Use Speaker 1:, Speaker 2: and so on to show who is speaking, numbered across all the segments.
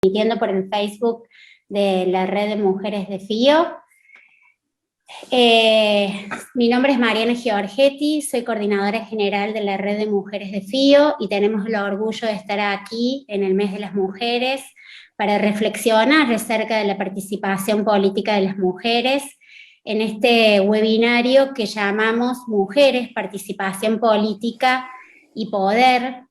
Speaker 1: transmitiendo por el Facebook de la Red de Mujeres de FIO. Mi nombre es Mariana Giorgetti, soy coordinadora general de la Red de Mujeres de FIO y tenemos el orgullo de estar aquí en el mes de las mujeres para reflexionar acerca de la participación política de las mujeres en este webinario que llamamos Mujeres, Participación Política y Poder.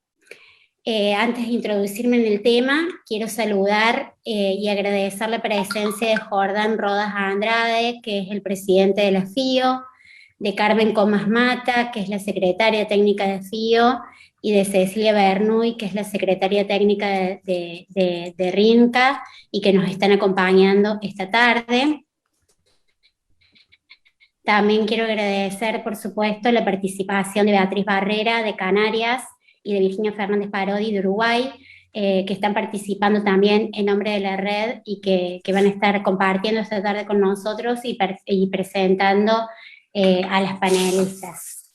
Speaker 1: Antes de introducirme en el tema, quiero saludar y agradecer la presencia de Jordán Rodas Andrade, que es el presidente de la FIO, de Carmen Comas Mata, que es la secretaria técnica de FIO, y de Cecilia Bernuy, que es la secretaria técnica de RINCA, y que nos están acompañando esta tarde. También quiero agradecer, por supuesto, la participación de Beatriz Barrera, de Canarias, y de Virginia Fernández Parodi, de Uruguay, que están participando también en nombre de la red y que van a estar compartiendo esta tarde con nosotros y presentando a las panelistas.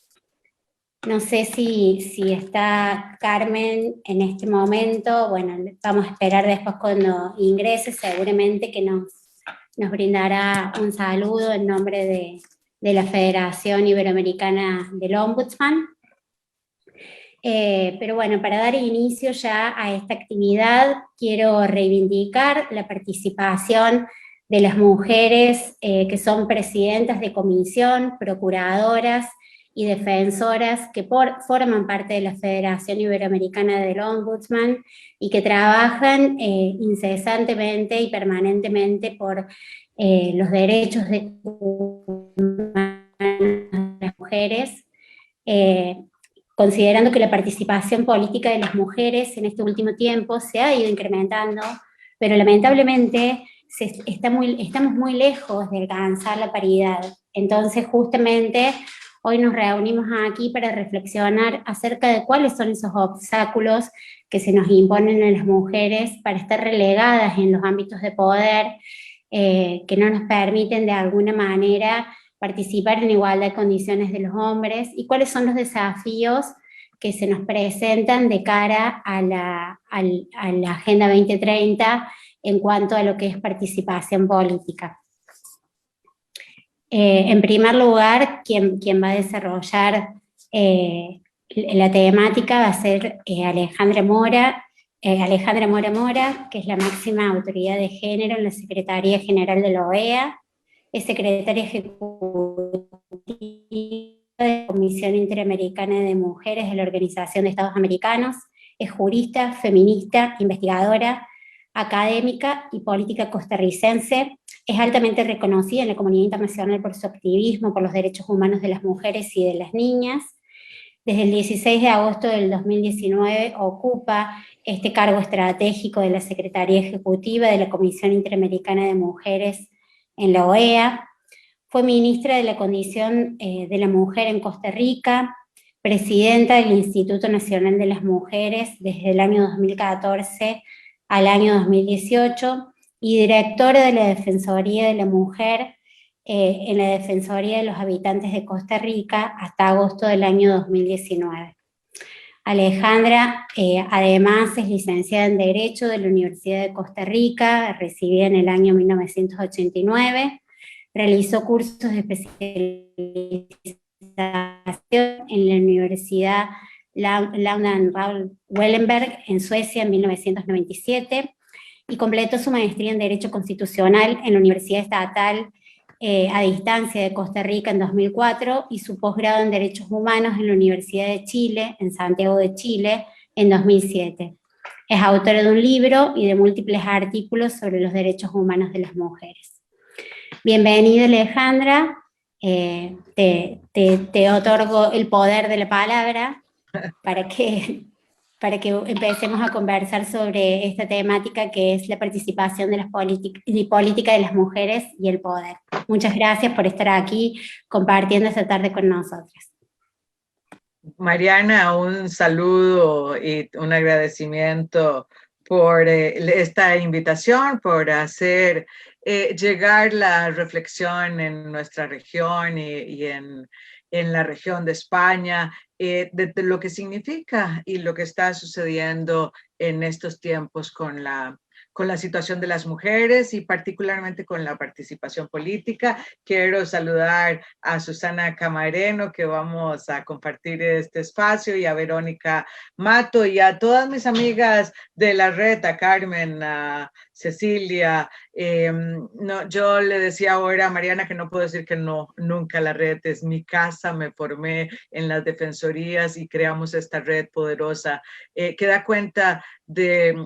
Speaker 1: No sé si está Carmen en este momento. Bueno, vamos a esperar después cuando ingrese, seguramente que nos brindará un saludo en nombre de la Federación Iberoamericana del Ombudsman. Pero bueno, para dar inicio ya a esta actividad, quiero reivindicar la participación de las mujeres que son presidentas de comisión, procuradoras y defensoras que forman parte de la Federación Iberoamericana del Ombudsman y que trabajan incesantemente y permanentemente por los derechos de las mujeres, considerando que la participación política de las mujeres en este último tiempo se ha ido incrementando, pero lamentablemente estamos muy lejos de alcanzar la paridad. Entonces, justamente, hoy nos reunimos aquí para reflexionar acerca de cuáles son esos obstáculos que se nos imponen a las mujeres para estar relegadas en los ámbitos de poder, que no nos permiten de alguna manera participar en igualdad de condiciones de los hombres, y cuáles son los desafíos que se nos presentan de cara a la Agenda 2030 en cuanto a lo que es participación política. En primer lugar, quien va a desarrollar la temática va a ser Alejandra Mora Mora, que es la máxima autoridad de género en la Secretaría General de la OEA, es secretaria ejecutiva de la Comisión Interamericana de Mujeres de la Organización de Estados Americanos, es jurista, feminista, investigadora, académica y política costarricense, es altamente reconocida en la comunidad internacional por su activismo por los derechos humanos de las mujeres y de las niñas. Desde el 16 de agosto del 2019 ocupa este cargo estratégico de la Secretaría Ejecutiva de la Comisión Interamericana de Mujeres en la OEA, fue ministra de la Condición de la Mujer en Costa Rica, presidenta del Instituto Nacional de las Mujeres desde el año 2014 al año 2018 y directora de la Defensoría de la Mujer en la Defensoría de los Habitantes de Costa Rica hasta agosto del año 2019. Alejandra, además, es licenciada en Derecho de la Universidad de Costa Rica, recibida en el año 1989, realizó cursos de especialización en la Universidad Laudan-Wellenberg en Suecia en 1997 y completó su maestría en Derecho Constitucional en la Universidad Estatal a Distancia de Costa Rica en 2004 y su posgrado en Derechos Humanos en la Universidad de Chile, en Santiago de Chile, en 2007. Es autora de un libro y de múltiples artículos sobre los derechos humanos de las mujeres. Bienvenida, Alejandra. Te otorgo el poder de la palabra para que empecemos a conversar sobre esta temática que es la participación de las política de las mujeres y el poder. Muchas gracias por estar aquí compartiendo esta tarde con nosotras.
Speaker 2: Mariana, un saludo y un agradecimiento por esta invitación, por hacer llegar la reflexión en nuestra región y en la región de España, de lo que significa y lo que está sucediendo en estos tiempos con la con la situación de las mujeres y particularmente con la participación política. Quiero saludar a Susana Camareno, que vamos a compartir este espacio, y a Verónica Mato, y a todas mis amigas de la red, a Carmen, a Cecilia. No, yo le decía ahora a Mariana que no puedo decir que no, nunca. La red es mi casa, me formé en las defensorías y creamos esta red poderosa que da cuenta de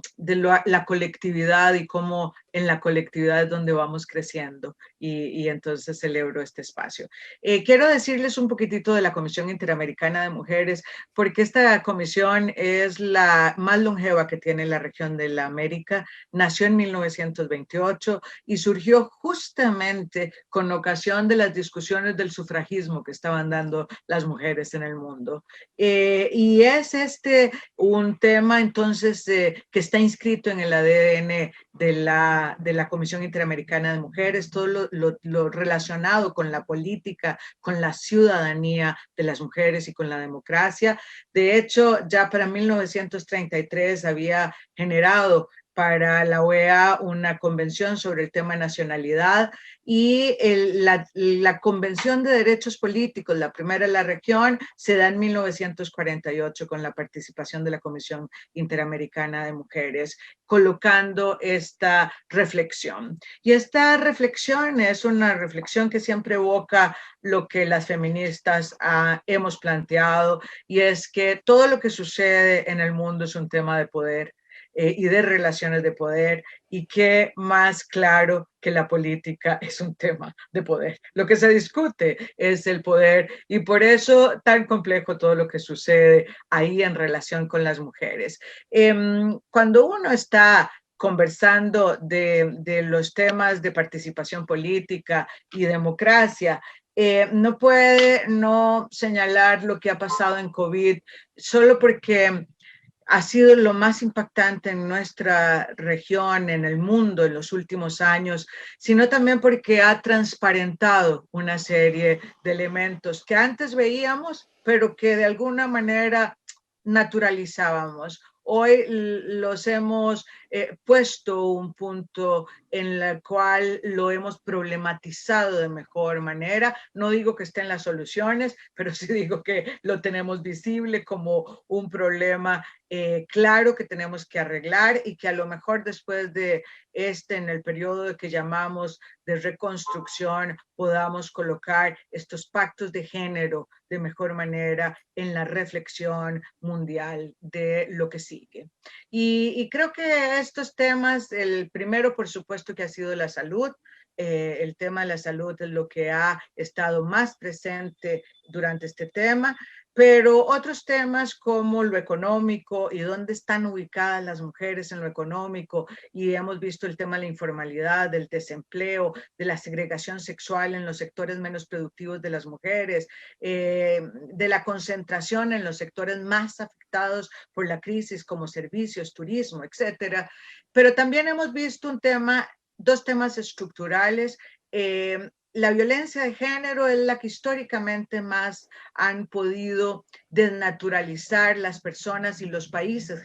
Speaker 2: la colectividad y cómo en la colectividad es donde vamos creciendo, y entonces celebro este espacio. Quiero decirles un poquitito de la Comisión Interamericana de Mujeres, porque esta comisión es la más longeva que tiene la región de la América. Nació en 1928 y surgió justamente con ocasión de las discusiones del sufragismo que estaban dando las mujeres en el mundo. Y es un tema entonces que está inscrito en el ADN de la Comisión Interamericana de Mujeres, todo lo relacionado con la política, con la ciudadanía de las mujeres y con la democracia. De hecho, ya para 1933 había generado para la OEA una convención sobre el tema nacionalidad, y la Convención de Derechos Políticos, la primera en la región, se da en 1948 con la participación de la Comisión Interamericana de Mujeres, colocando esta reflexión. Y esta reflexión es una reflexión que siempre evoca lo que las feministas hemos planteado, y es que todo lo que sucede en el mundo es un tema de poder y de relaciones de poder, y qué más claro que la política es un tema de poder. Lo que se discute es el poder, y por eso tan complejo todo lo que sucede ahí en relación con las mujeres. Cuando uno está conversando de los temas de participación política y democracia, no puede no señalar lo que ha pasado en COVID, solo porque ha sido lo más impactante en nuestra región, en el mundo, en los últimos años, sino también porque ha transparentado una serie de elementos que antes veíamos, pero que de alguna manera naturalizábamos. Hoy los hemos puesto un punto en el cual lo hemos problematizado de mejor manera. No digo que estén las soluciones, pero sí digo que lo tenemos visible como un problema claro que tenemos que arreglar, y que a lo mejor después de en el periodo que llamamos de reconstrucción, podamos colocar estos pactos de género de mejor manera en la reflexión mundial de lo que sigue. Y creo que estos temas, el primero por supuesto que ha sido la salud. El tema de la salud es lo que ha estado más presente durante este tema, pero otros temas como lo económico y dónde están ubicadas las mujeres en lo económico, y hemos visto el tema de la informalidad, del desempleo, de la segregación sexual en los sectores menos productivos de las mujeres, de la concentración en los sectores más afectados por la crisis como servicios, turismo, etcétera. Pero también hemos visto dos temas estructurales. La violencia de género es la que históricamente más han podido desnaturalizar las personas y los países,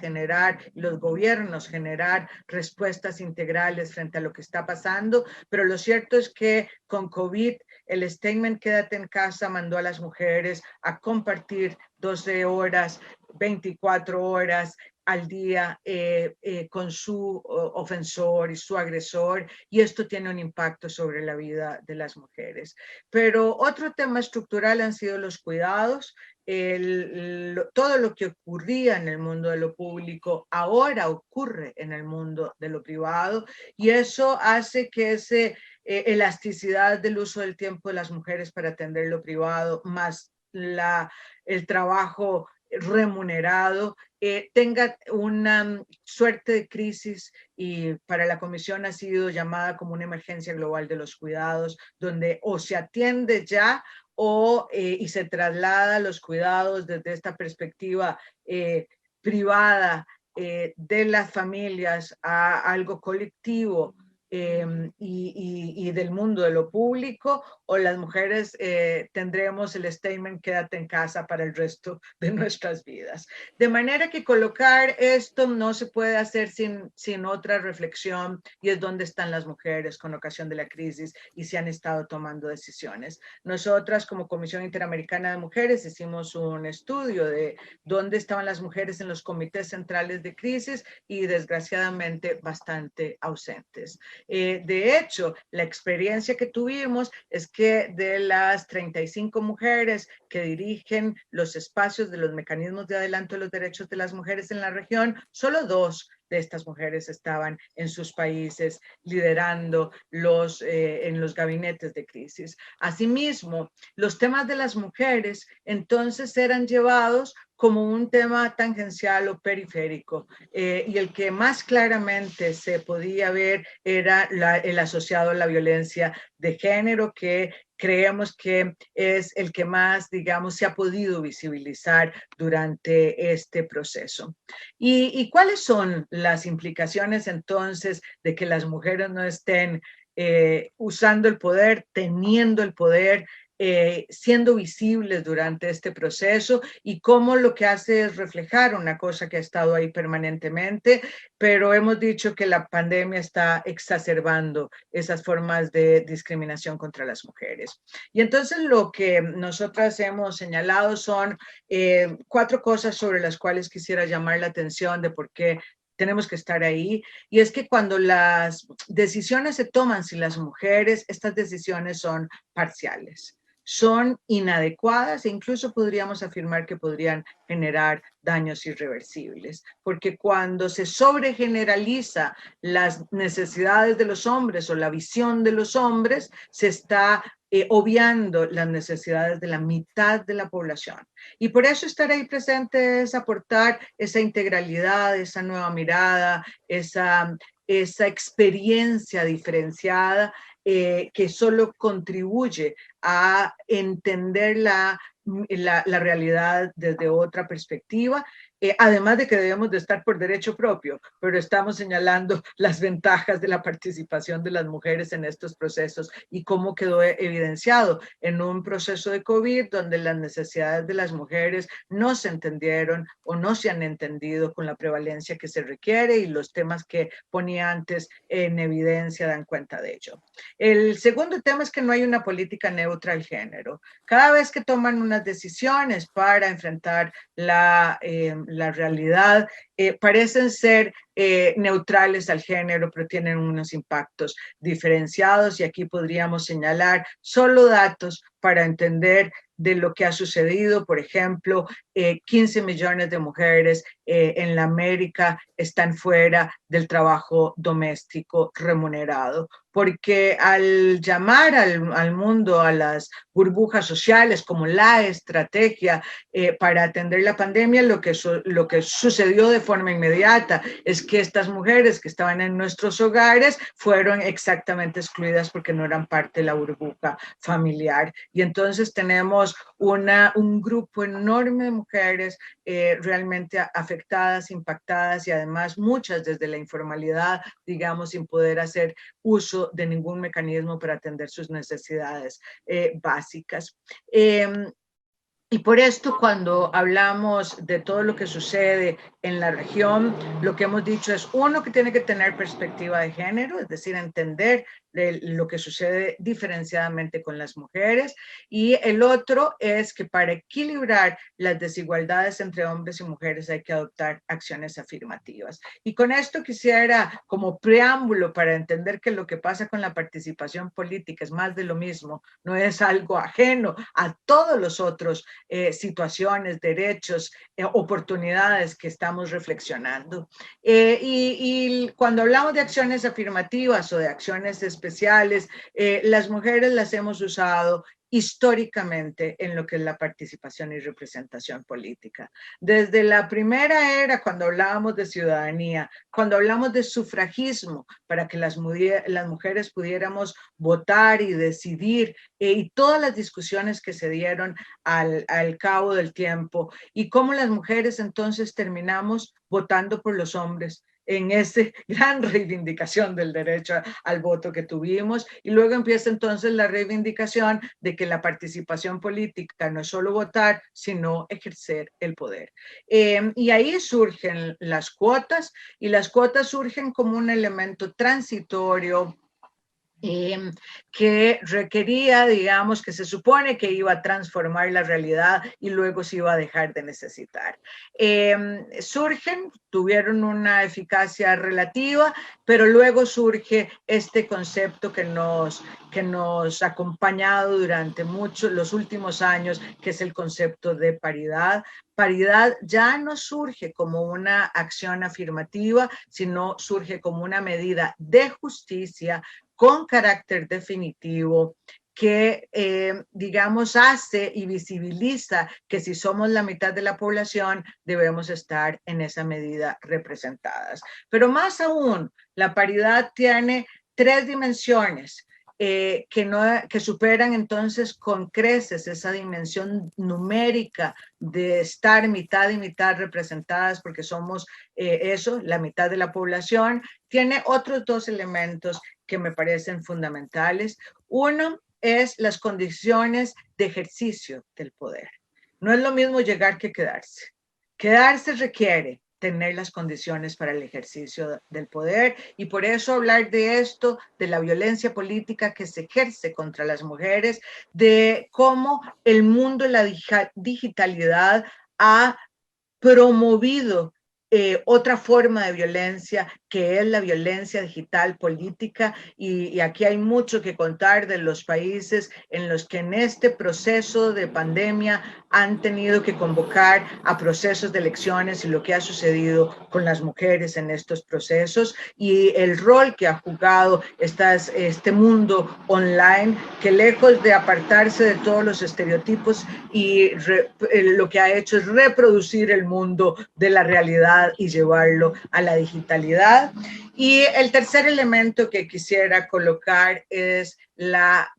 Speaker 2: los gobiernos generar respuestas integrales frente a lo que está pasando. Pero lo cierto es que con COVID, el statement Quédate en casa mandó a las mujeres a compartir 12 horas, 24 horas al día con su ofensor y su agresor, y esto tiene un impacto sobre la vida de las mujeres. Pero otro tema estructural han sido los cuidados. Todo lo que ocurría en el mundo de lo público ahora ocurre en el mundo de lo privado, y eso hace que esa elasticidad del uso del tiempo de las mujeres para atender lo privado, más el trabajo remunerado, tenga una suerte de crisis, y para la comisión ha sido llamada como una emergencia global de los cuidados, donde o se atiende ya y se traslada los cuidados desde esta perspectiva privada de las familias a algo colectivo, y del mundo de lo público, o las mujeres tendremos el statement quédate en casa para el resto de nuestras vidas. De manera que colocar esto no se puede hacer sin otra reflexión, y es dónde están las mujeres con ocasión de la crisis y si han estado tomando decisiones. Nosotras como Comisión Interamericana de Mujeres hicimos un estudio de dónde estaban las mujeres en los comités centrales de crisis y desgraciadamente bastante ausentes. De hecho, la experiencia que tuvimos es que de las 35 mujeres que dirigen los espacios de los mecanismos de adelanto de los derechos de las mujeres en la región, solo 2 de estas mujeres estaban en sus países liderando en los gabinetes de crisis. Asimismo, los temas de las mujeres entonces eran llevados como un tema tangencial o periférico, y el que más claramente se podía ver era el asociado a la violencia de género, que creemos que es el que más, digamos, se ha podido visibilizar durante este proceso. ¿Y cuáles son las implicaciones entonces de que las mujeres no estén usando el poder, teniendo el poder, siendo visibles durante este proceso, y cómo lo que hace es reflejar una cosa que ha estado ahí permanentemente, pero hemos dicho que la pandemia está exacerbando esas formas de discriminación contra las mujeres? Y entonces lo que nosotras hemos señalado son 4 cosas sobre las cuales quisiera llamar la atención de por qué tenemos que estar ahí. Y es que cuando las decisiones se toman sin las mujeres, estas decisiones son parciales, son inadecuadas, e incluso podríamos afirmar que podrían generar daños irreversibles, porque cuando se sobregeneraliza las necesidades de los hombres o la visión de los hombres, se está obviando las necesidades de la mitad de la población. Y por eso estar ahí presente es aportar esa integralidad, esa nueva mirada, esa experiencia diferenciada, que solo contribuye a entender la realidad desde otra perspectiva, además de que debemos de estar por derecho propio, pero estamos señalando las ventajas de la participación de las mujeres en estos procesos y cómo quedó evidenciado en un proceso de COVID donde las necesidades de las mujeres no se entendieron o no se han entendido con la prevalencia que se requiere, y los temas que ponía antes en evidencia dan cuenta de ello. El segundo tema es que no hay una política neutra al género. Cada vez que toman unas decisiones para enfrentar la realidad, parecen ser neutrales al género, pero tienen unos impactos diferenciados, y aquí podríamos señalar solo datos para entender de lo que ha sucedido. Por ejemplo, 15 millones de mujeres en la América están fuera del trabajo doméstico remunerado, porque al llamar al mundo a las burbujas sociales como la estrategia para atender la pandemia, lo que sucedió de forma inmediata es que estas mujeres que estaban en nuestros hogares fueron exactamente excluidas porque no eran parte de la burbuja familiar. Y entonces tenemos un grupo enorme de mujeres realmente afectadas, impactadas, y además muchas desde la informalidad, digamos, sin poder hacer uso de ningún mecanismo para atender sus necesidades básicas. Y por esto, cuando hablamos de todo lo que sucede en la región, lo que hemos dicho es, uno, que tiene que tener perspectiva de género, es decir, entender lo que sucede diferenciadamente con las mujeres, y el otro es que para equilibrar las desigualdades entre hombres y mujeres hay que adoptar acciones afirmativas. Y con esto quisiera, como preámbulo para entender que lo que pasa con la participación política es más de lo mismo, no es algo ajeno a todos los otros situaciones, derechos, oportunidades que estamos reflexionando. Y cuando hablamos de acciones afirmativas o de acciones especiales, las mujeres las hemos usado históricamente en lo que es la participación y representación política. Desde la primera era, cuando hablábamos de ciudadanía, cuando hablamos de sufragismo, para que las mujeres pudiéramos votar y decidir, y todas las discusiones que se dieron al cabo del tiempo, y cómo las mujeres entonces terminamos votando por los hombres, en esa gran reivindicación del derecho al voto que tuvimos, y luego empieza entonces la reivindicación de que la participación política no es solo votar, sino ejercer el poder. Y ahí surgen las cuotas, y las cuotas surgen como un elemento transitorio que requería, digamos, que se supone que iba a transformar la realidad y luego se iba a dejar de necesitar. Surgen, tuvieron una eficacia relativa, pero luego surge este concepto que nos ha acompañado durante los últimos años, que es el concepto de paridad. Paridad ya no surge como una acción afirmativa, sino surge como una medida de justicia con carácter definitivo que, digamos, hace y visibiliza que si somos la mitad de la población, debemos estar en esa medida representadas. Pero más aún, la paridad tiene 3 dimensiones. Que superan entonces con creces esa dimensión numérica de estar mitad y mitad representadas, porque somos eso, la mitad de la población. Tiene otros 2 elementos que me parecen fundamentales. Uno es las condiciones de ejercicio del poder. No es lo mismo llegar que quedarse. Quedarse requiere tener las condiciones para el ejercicio del poder, y por eso hablar de esto, de la violencia política que se ejerce contra las mujeres, de cómo el mundo de la digitalidad ha promovido otra forma de violencia, que es la violencia digital política, y aquí hay mucho que contar de los países en los que en este proceso de pandemia han tenido que convocar a procesos de elecciones, y lo que ha sucedido con las mujeres en estos procesos y el rol que ha jugado este mundo online, que lejos de apartarse de todos los estereotipos, lo que ha hecho es reproducir el mundo de la realidad y llevarlo a la digitalidad. Y el tercer elemento que quisiera colocar es la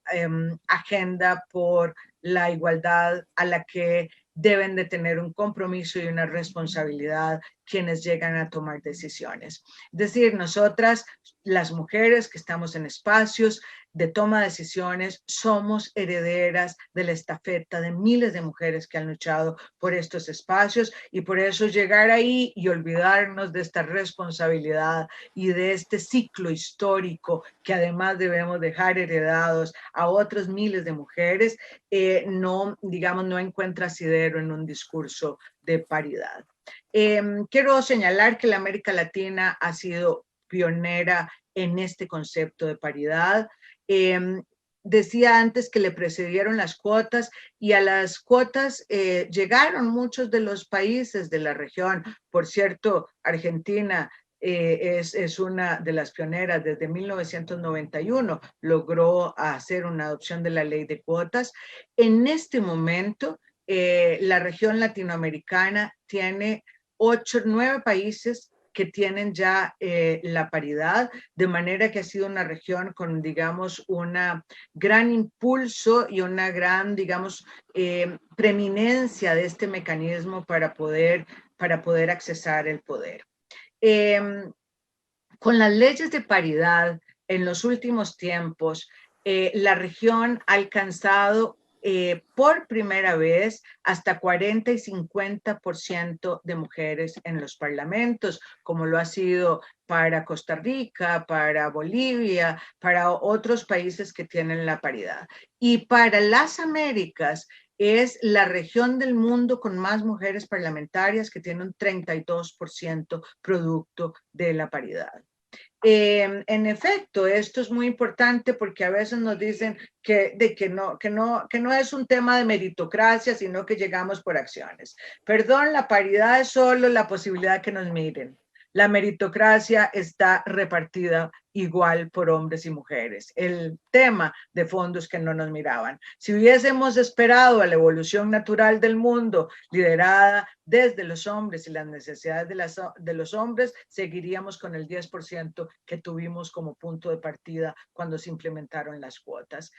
Speaker 2: agenda por la igualdad, a la que deben de tener un compromiso y una responsabilidad quienes llegan a tomar decisiones. Es decir, nosotras, las mujeres que estamos en espacios de toma de decisiones, somos herederas de la estafeta de miles de mujeres que han luchado por estos espacios, y por eso llegar ahí y olvidarnos de esta responsabilidad y de este ciclo histórico que además debemos dejar heredados a otros miles de mujeres, no, digamos, no encuentra asidero en un discurso de paridad. Quiero señalar que la América Latina ha sido pionera en este concepto de paridad. Decía antes que le precedieron las cuotas, y a las cuotas llegaron muchos de los países de la región. Por cierto, Argentina es una de las pioneras. Desde 1991 logró hacer una adopción de la ley de cuotas. En este momento, la región latinoamericana tiene 9 países que tienen ya la paridad, de manera que ha sido una región con, digamos, una gran impulso y una gran, digamos, preeminencia de este mecanismo para poder accesar el poder. Con las leyes de paridad en los últimos tiempos, la región ha alcanzado por primera vez hasta 40 y 50% de mujeres en los parlamentos, como lo ha sido para Costa Rica, para Bolivia, para otros países que tienen la paridad. Y para las Américas es la región del mundo con más mujeres parlamentarias, que tiene un 32% producto de la paridad. En efecto, esto es muy importante, porque a veces nos dicen que no es un tema de meritocracia, sino que llegamos por acciones. Perdón, la paridad es solo la posibilidad que nos miren. La meritocracia está repartida igual por hombres y mujeres. El tema de fondo es que no nos miraban. Si hubiésemos esperado a la evolución natural del mundo, liderada desde los hombres y las necesidades de los hombres, seguiríamos con el 10% que tuvimos como punto de partida cuando se implementaron las cuotas.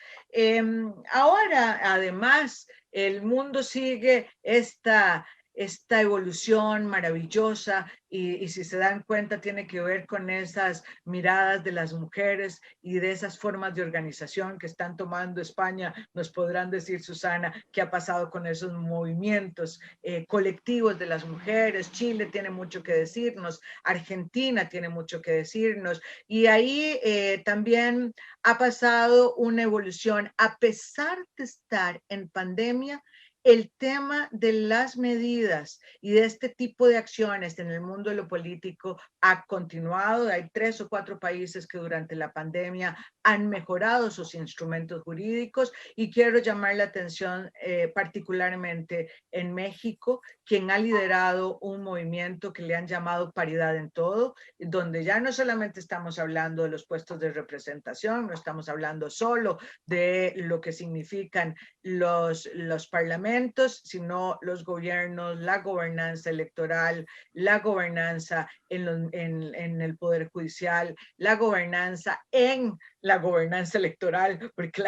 Speaker 2: Ahora, además, el mundo sigue esta esta evolución maravillosa y si se dan cuenta tiene que ver con esas miradas de las mujeres y de esas formas de organización que están tomando España. Nos podrán decir, Susana, qué ha pasado con esos movimientos colectivos de las mujeres. Chile tiene mucho que decirnos, Argentina tiene mucho que decirnos, y ahí también ha pasado una evolución. A pesar de estar en pandemia, el tema de las medidas y de este tipo de acciones en el mundo de lo político ha continuado. Hay 3 o 4 países que durante la pandemia han mejorado sus instrumentos jurídicos, y quiero llamar la atención particularmente en México, quien ha liderado un movimiento que le han llamado paridad en todo, donde ya no solamente estamos hablando de los puestos de representación, no estamos hablando solo de lo que significan los parlamentos, sino los gobiernos, la gobernanza electoral, la gobernanza en el Poder Judicial, la gobernanza en la gobernanza electoral, porque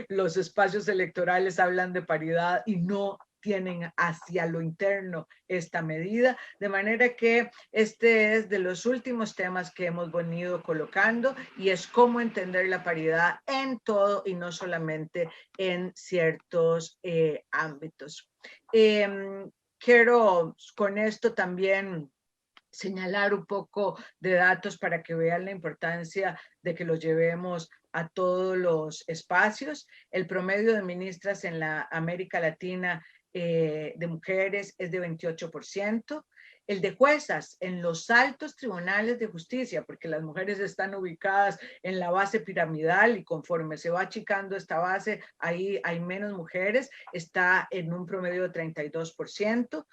Speaker 2: los espacios electorales hablan de paridad y no tienen hacia lo interno esta medida, de manera que este es de los últimos temas que hemos venido colocando, y es cómo entender la paridad en todo y no solamente en ciertos ámbitos. Quiero con esto también señalar un poco de datos para que vean la importancia de que lo llevemos a todos los espacios. El promedio de ministras en la América Latina de mujeres es de 28%. El de juezas en los altos tribunales de justicia, porque las mujeres están ubicadas en la base piramidal y conforme se va achicando esta base, ahí hay menos mujeres, está en un promedio de 32%.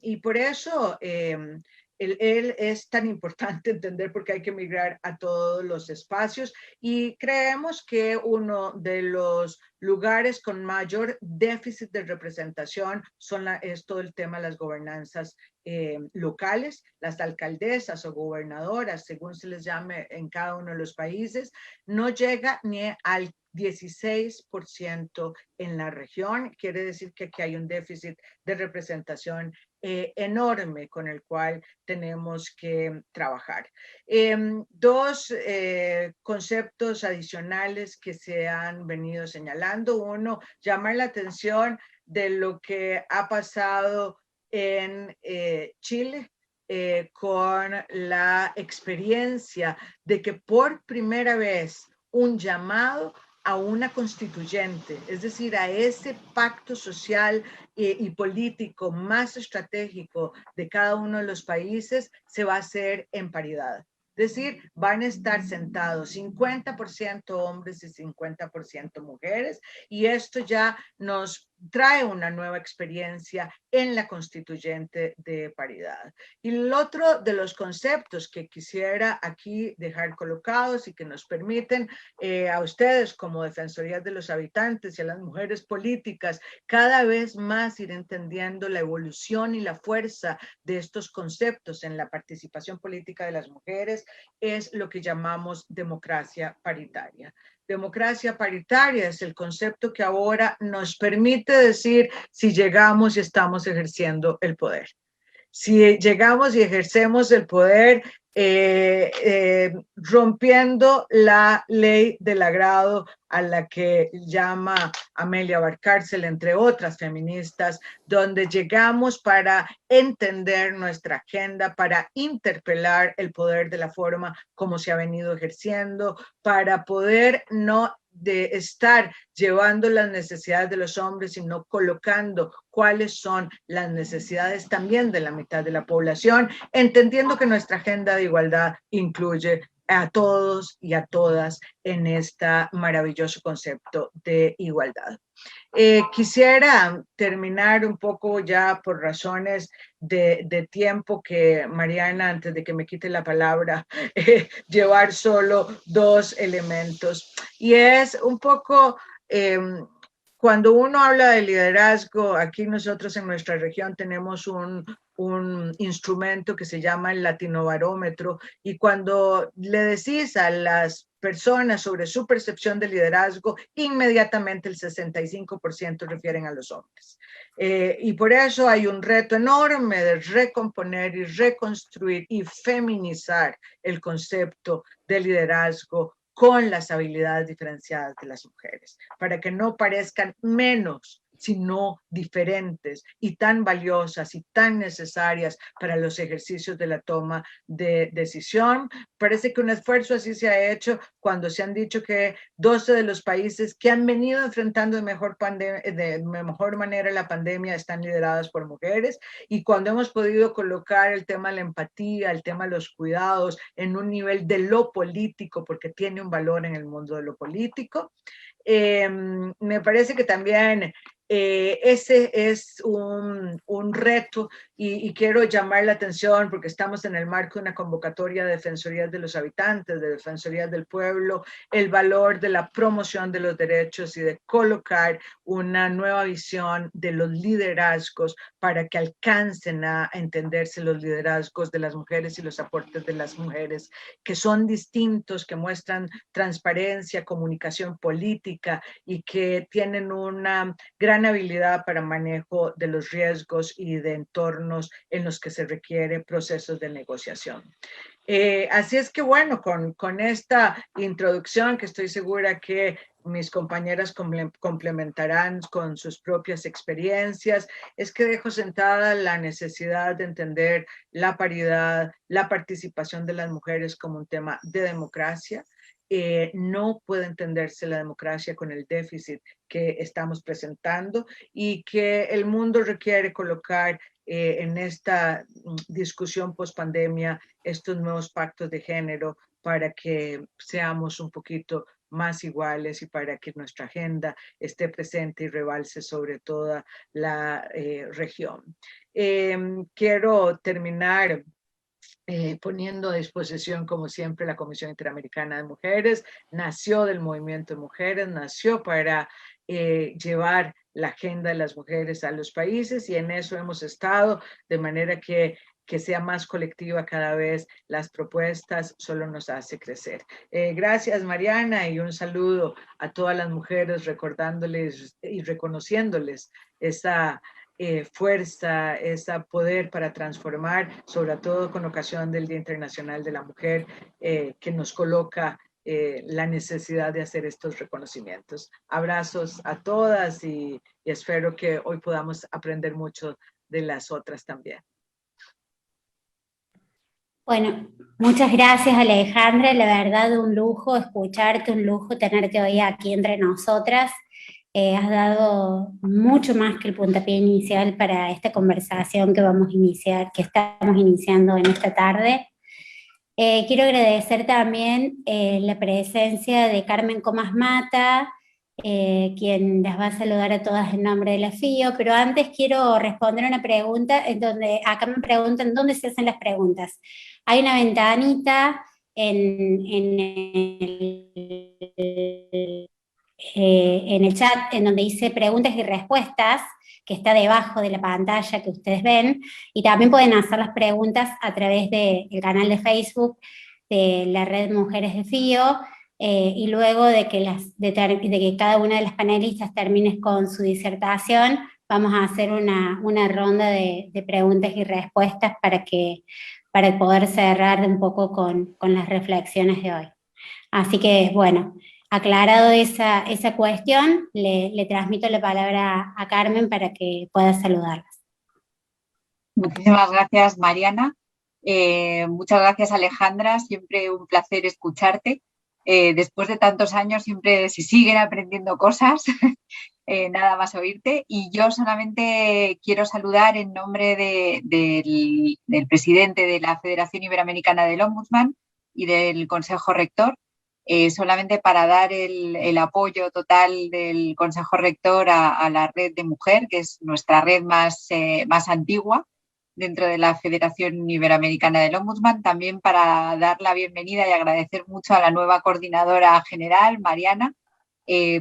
Speaker 2: Y por eso él es tan importante entender por qué hay que migrar a todos los espacios, y creemos que uno de los lugares con mayor déficit de representación es todo el tema de las gobernanzas locales, las alcaldesas o gobernadoras, según se les llame en cada uno de los países, no llega ni al 16% en la región. Quiere decir que aquí hay un déficit de representación enorme con el cual tenemos que trabajar. Dos conceptos adicionales que se han venido señalando. Uno, llamar la atención de lo que ha pasado en Chile con la experiencia de que por primera vez un llamado a una constituyente, es decir, a ese pacto social y político más estratégico de cada uno de los países, se va a hacer en paridad. Es decir, van a estar sentados 50% hombres y 50% mujeres, y esto ya nos trae una nueva experiencia en la constituyente de paridad. Y el otro de los conceptos que quisiera aquí dejar colocados y que nos permiten a ustedes como Defensorías de los Habitantes y a las mujeres políticas cada vez más ir entendiendo la evolución y la fuerza de estos conceptos en la participación política de las mujeres, es lo que llamamos democracia paritaria. Democracia paritaria es el concepto que ahora nos permite decir si llegamos y estamos ejerciendo el poder. Si llegamos y ejercemos el poder rompiendo la ley del agrado a la que llama Amelia Valcárcel, entre otras feministas, donde llegamos para entender nuestra agenda, para interpelar el poder de la forma como se ha venido ejerciendo, para poder no de estar llevando las necesidades de los hombres, sino colocando cuáles son las necesidades también de la mitad de la población, entendiendo que nuestra agenda de igualdad incluye a todos y a todas en este maravilloso concepto de igualdad. Quisiera terminar un poco ya por razones de tiempo que Mariana, antes de que me quite la palabra, llevar solo 2 elementos. Y es un poco, cuando uno habla de liderazgo, aquí nosotros en nuestra región tenemos un un instrumento que se llama el Latinobarómetro, y cuando le decís a las personas sobre su percepción de liderazgo, inmediatamente el 65% refieren a los hombres. Y por eso hay un reto enorme de recomponer y reconstruir y feminizar el concepto de liderazgo con las habilidades diferenciadas de las mujeres, para que no parezcan menos, sino diferentes y tan valiosas y tan necesarias para los ejercicios de la toma de decisión. Parece que un esfuerzo así se ha hecho cuando se han dicho que 12 de los países que han venido enfrentando de mejor manera la pandemia están lideradas por mujeres, y cuando hemos podido colocar el tema de la empatía, el tema de los cuidados en un nivel de lo político, porque tiene un valor en el mundo de lo político. Me parece que también ese es un reto, y quiero llamar la atención porque estamos en el marco de una convocatoria de defensorías de los habitantes, de defensorías del pueblo, el valor de la promoción de los derechos y de colocar una nueva visión de los liderazgos para que alcancen a entenderse los liderazgos de las mujeres y los aportes de las mujeres, que son distintos, que muestran transparencia, comunicación política y que tienen una gran habilidad para manejo de los riesgos y de entornos en los que se requiere procesos de negociación. Así es que bueno, con esta introducción, que estoy segura que mis compañeras complementarán con sus propias experiencias, es que dejo sentada la necesidad de entender la paridad, la participación de las mujeres como un tema de democracia. No puede entenderse la democracia con el déficit que estamos presentando, y que el mundo requiere colocar en esta discusión post-pandemia estos nuevos pactos de género para que seamos un poquito más iguales y para que nuestra agenda esté presente y rebalse sobre toda la región. Quiero terminar poniendo a disposición, como siempre, la Comisión Interamericana de Mujeres. Nació del movimiento de mujeres, nació para llevar la agenda de las mujeres a los países, y en eso hemos estado, de manera que sea más colectiva cada vez las propuestas solo nos hace crecer. Gracias, Mariana, y un saludo a todas las mujeres, recordándoles y reconociéndoles esa fuerza, ese poder para transformar, sobre todo con ocasión del Día Internacional de la Mujer, que nos coloca la necesidad de hacer estos reconocimientos. Abrazos a todas, y espero que hoy podamos aprender mucho de las otras también.
Speaker 1: Bueno, muchas gracias, Alejandra, la verdad un lujo escucharte, un lujo tenerte hoy aquí entre nosotras. Has dado mucho más que el puntapié inicial para esta conversación que vamos a iniciar, que estamos iniciando en esta tarde. Quiero agradecer también la presencia de Carmen Comas Mata, quien las va a saludar a todas en nombre de la FIO, pero antes quiero responder una pregunta en donde acá me preguntan dónde se hacen las preguntas. Hay una ventanita en el chat en donde dice preguntas y respuestas, que está debajo de la pantalla que ustedes ven, y también pueden hacer las preguntas a través del canal de Facebook de la Red Mujeres de FIO, y luego de que cada una de las panelistas termine con su disertación, vamos a hacer una ronda de preguntas y respuestas para poder cerrar un poco con las reflexiones de hoy. Así que, bueno, aclarado esa cuestión, le transmito la palabra a Carmen para que pueda saludarlas.
Speaker 3: Muchísimas gracias, Mariana. Muchas gracias, Alejandra. Siempre un placer escucharte. Después de tantos años siempre se siguen aprendiendo cosas. Nada más oírte. Y yo solamente quiero saludar en nombre del presidente de la Federación Iberoamericana del Ombudsman y del Consejo Rector, solamente para dar el apoyo total del Consejo Rector a la red de mujer, que es nuestra red más antigua dentro de la Federación Iberoamericana del Ombudsman, también para dar la bienvenida y agradecer mucho a la nueva coordinadora general, Mariana,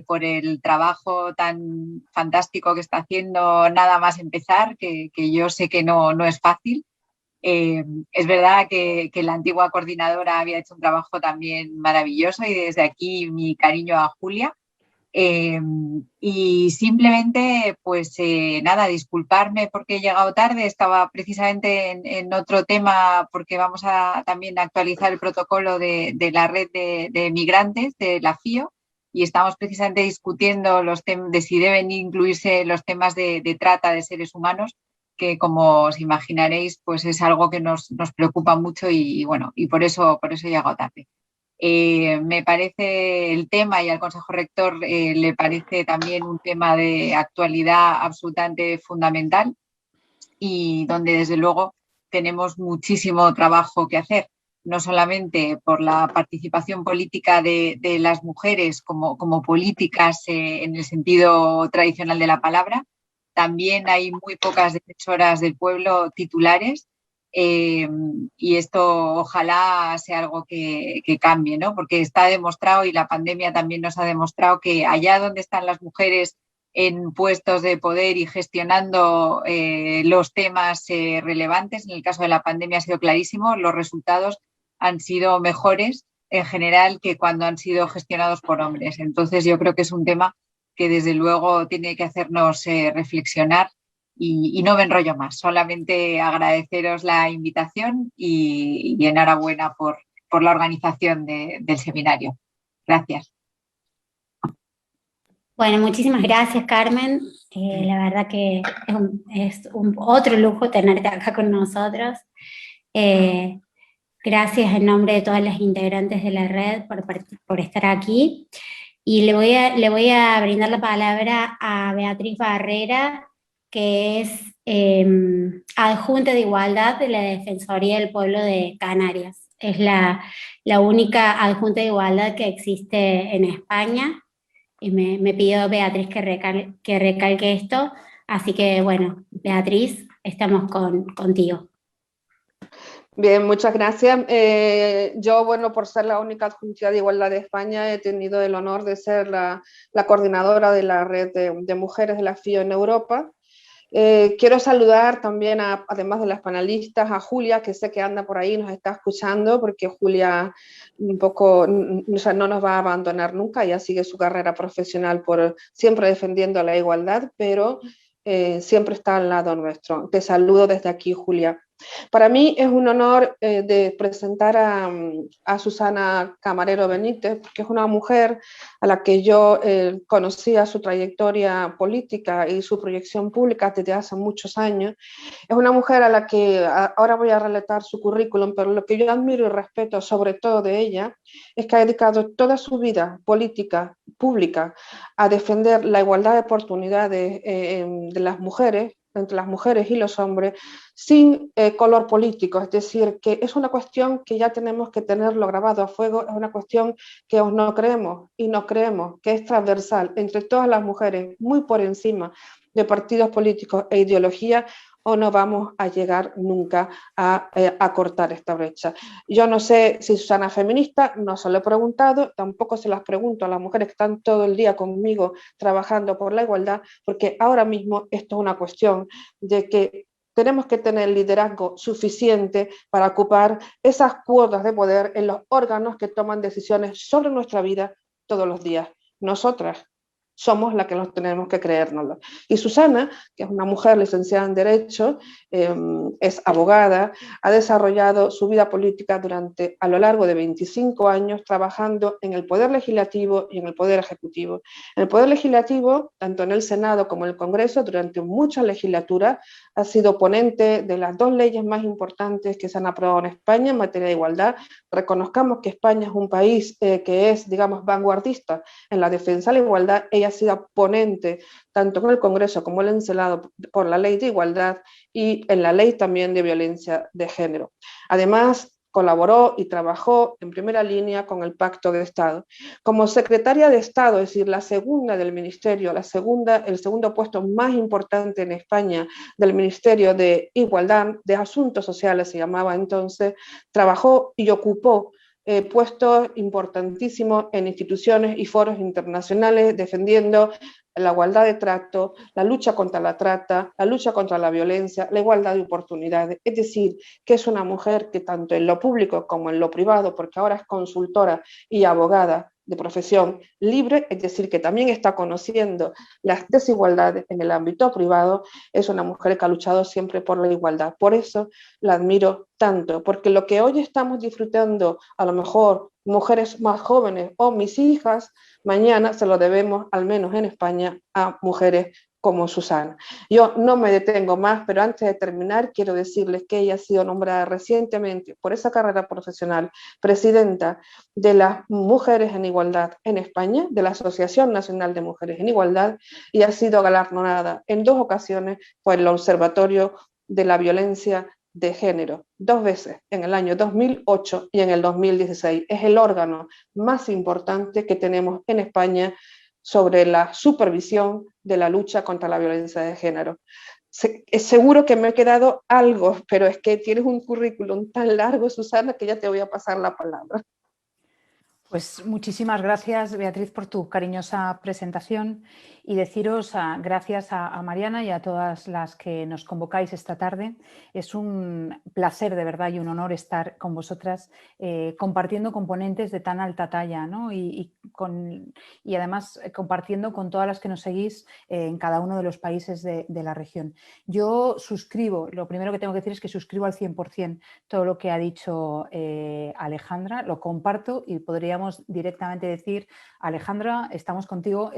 Speaker 3: por el trabajo tan fantástico que está haciendo nada más empezar, que yo sé que no es fácil. Es verdad que la antigua coordinadora había hecho un trabajo también maravilloso y desde aquí mi cariño a Julia. Y simplemente, pues nada, disculparme porque he llegado tarde, estaba precisamente en otro tema porque vamos a también actualizar el protocolo de la red de migrantes de la FIO y estamos precisamente discutiendo los temas de si deben incluirse los temas de trata de seres humanos, que como os imaginaréis, pues es algo que nos preocupa mucho y bueno, y por eso he llegado tarde. Me parece el tema y al Consejo Rector le parece también un tema de actualidad absolutamente fundamental y donde desde luego tenemos muchísimo trabajo que hacer, no solamente por la participación política de las mujeres como políticas en el sentido tradicional de la palabra, también hay muy pocas defensoras del pueblo titulares. Y esto ojalá sea algo que cambie, ¿no? Porque está demostrado y la pandemia también nos ha demostrado que allá donde están las mujeres en puestos de poder y gestionando los temas relevantes, en el caso de la pandemia ha sido clarísimo, los resultados han sido mejores en general que cuando han sido gestionados por hombres. Entonces yo creo que es un tema que desde luego tiene que hacernos reflexionar. Y no me enrollo más, solamente agradeceros la invitación y enhorabuena por la organización del seminario. Gracias.
Speaker 1: Bueno, muchísimas gracias, Carmen. La verdad que es un otro lujo tenerte acá con nosotros. Gracias en nombre de todas las integrantes de la red por estar aquí. Y le voy a brindar la palabra a Beatriz Barrera, que es adjunta de Igualdad de la Defensoría del Pueblo de Canarias. Es la única adjunta de Igualdad que existe en España. Y me pidió Beatriz que recalque esto. Así que, bueno, Beatriz, estamos contigo.
Speaker 4: Bien, muchas gracias. Yo, bueno, por ser la única adjunta de Igualdad de España, he tenido el honor de ser la coordinadora de la red de mujeres de la FIO en Europa. Quiero saludar también, además de las panelistas, a Julia, que sé que anda por ahí y nos está escuchando, porque Julia un poco, o sea, no nos va a abandonar nunca, ella sigue su carrera profesional siempre defendiendo la igualdad, pero siempre está al lado nuestro. Te saludo desde aquí, Julia. Para mí es un honor de presentar a Susana Camarero Benítez, porque es una mujer a la que yo conocía su trayectoria política y su proyección pública desde hace muchos años. Es una mujer a la que ahora voy a relatar su currículum, pero lo que yo admiro y respeto sobre todo de ella es que ha dedicado toda su vida política, pública, a defender la igualdad de oportunidades de las mujeres, entre las mujeres y los hombres, sin color político, es decir, que es una cuestión que ya tenemos que tenerlo grabado a fuego, es una cuestión que no creemos y no creemos que es transversal entre todas las mujeres, muy por encima de partidos políticos e ideología, o no vamos a llegar nunca a cortar esta brecha. Yo no sé si Susana es feminista, no se lo he preguntado, tampoco se las pregunto a las mujeres que están todo el día conmigo trabajando por la igualdad, porque ahora mismo esto es una cuestión de que tenemos que tener liderazgo suficiente para ocupar esas cuotas de poder en los órganos que toman decisiones sobre nuestra vida todos los días. Nosotras somos las que nos tenemos que creérnoslo. Y Susana, que es una mujer licenciada en Derecho, es abogada, ha desarrollado su vida política a lo largo de 25 años trabajando en el Poder Legislativo y en el Poder Ejecutivo. En el Poder Legislativo, tanto en el Senado como en el Congreso, durante muchas legislaturas, ha sido ponente de las 2 leyes más importantes que se han aprobado en España en materia de igualdad. Reconozcamos que España es un país que es, digamos, vanguardista en la defensa de la igualdad. Ella ha sido ponente tanto en el Congreso como en el Senado por la ley de igualdad y en la ley también de violencia de género. Además, colaboró y trabajó en primera línea con el Pacto de Estado. Como secretaria de Estado, es decir, la segunda del Ministerio, el segundo puesto más importante en España del Ministerio de Igualdad, de Asuntos Sociales se llamaba entonces, trabajó y ocupó puestos importantísimos en instituciones y foros internacionales defendiendo la igualdad de trato, la lucha contra la trata, la lucha contra la violencia, la igualdad de oportunidades. Es decir, que es una mujer que tanto en lo público como en lo privado, porque ahora es consultora y abogada de profesión libre, es decir, que también está conociendo las desigualdades en el ámbito privado, es una mujer que ha luchado siempre por la igualdad. Por eso la admiro tanto, porque lo que hoy estamos disfrutando, a lo mejor mujeres más jóvenes o mis hijas, mañana se lo debemos, al menos en España, a mujeres como Susana. Yo no me detengo más, pero antes de terminar quiero decirles que ella ha sido nombrada recientemente por esa carrera profesional presidenta de las Mujeres en Igualdad en España, de la Asociación Nacional de Mujeres en Igualdad, y ha sido galardonada en 2 ocasiones por el Observatorio de la Violencia de Género, 2 veces, en el año 2008 y en el 2016. Es el órgano más importante que tenemos en España sobre la supervisión de la lucha contra la violencia de género. Seguro que me he quedado algo, pero es que tienes un currículum tan largo, Susana, que ya te voy a pasar la palabra.
Speaker 5: Pues muchísimas gracias, Beatriz, por tu cariñosa presentación y deciros gracias a Mariana y a todas las que nos convocáis esta tarde. Es un placer de verdad y un honor estar con vosotras compartiendo componentes de tan alta talla, ¿no? y además compartiendo con todas las que nos seguís en cada uno de los países de la región. Yo suscribo, lo primero que tengo que decir es que suscribo al 100% todo lo que ha dicho Alejandra, lo comparto y podríamos directamente decir: Alejandra, estamos contigo,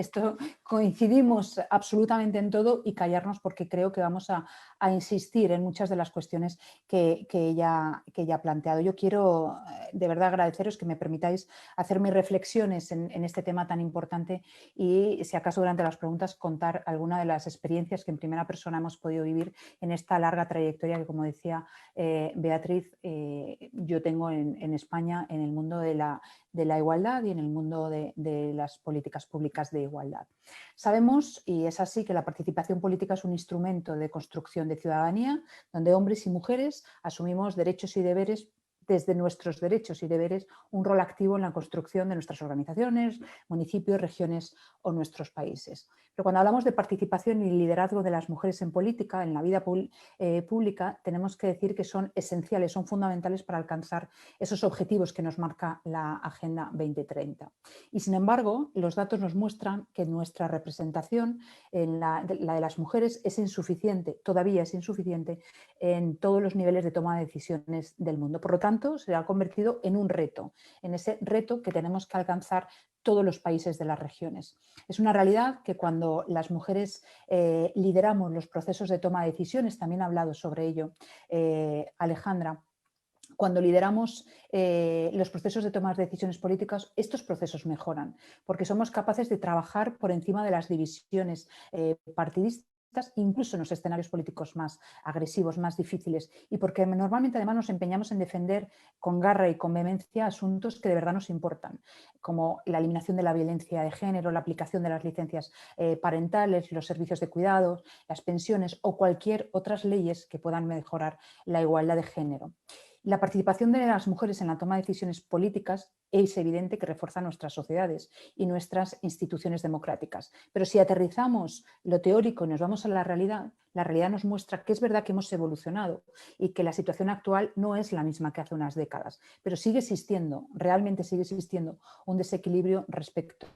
Speaker 5: coincidimos absolutamente en todo, y callarnos porque creo que vamos a insistir en muchas de las cuestiones que ella ha planteado. Yo quiero de verdad agradeceros que me permitáis hacer mis reflexiones en este tema tan importante y, si acaso, durante las preguntas contar alguna de las experiencias que en primera persona hemos podido vivir en esta larga trayectoria que, como decía Beatriz, yo tengo en España, en el mundo de la igualdad y en el mundo de las políticas públicas de igualdad. Sabemos, y es así, que la participación política es un instrumento de construcción de ciudadanía donde hombres y mujeres asumimos derechos y deberes, desde nuestros derechos y deberes, un rol activo en la construcción de nuestras organizaciones, municipios, regiones o nuestros países. Pero cuando hablamos de participación y liderazgo de las mujeres en política, en la vida pública, tenemos que decir que son esenciales, son fundamentales para alcanzar esos objetivos que nos marca la Agenda 2030. Y, sin embargo, los datos nos muestran que nuestra representación, la de las mujeres, es insuficiente, todavía es insuficiente en todos los niveles de toma de decisiones del mundo. Por lo tanto, se ha convertido en un reto, en ese reto que tenemos que alcanzar todos los países de las regiones. Es una realidad que cuando las mujeres lideramos los procesos de toma de decisiones, también ha hablado sobre ello Alejandra, cuando lideramos los procesos de toma de decisiones políticas, estos procesos mejoran, porque somos capaces de trabajar por encima de las divisiones partidistas, incluso en los escenarios políticos más agresivos, más difíciles, y porque normalmente además nos empeñamos en defender con garra y con vehemencia asuntos que de verdad nos importan, como la eliminación de la violencia de género, la aplicación de las licencias parentales, los servicios de cuidados, las pensiones o cualquier otras leyes que puedan mejorar la igualdad de género. La participación de las mujeres en la toma de decisiones políticas es evidente que refuerza nuestras sociedades y nuestras instituciones democráticas. Pero si aterrizamos lo teórico y nos vamos a la realidad nos muestra que es verdad que hemos evolucionado y que la situación actual no es la misma que hace unas décadas, pero sigue existiendo, realmente sigue existiendo un desequilibrio respecto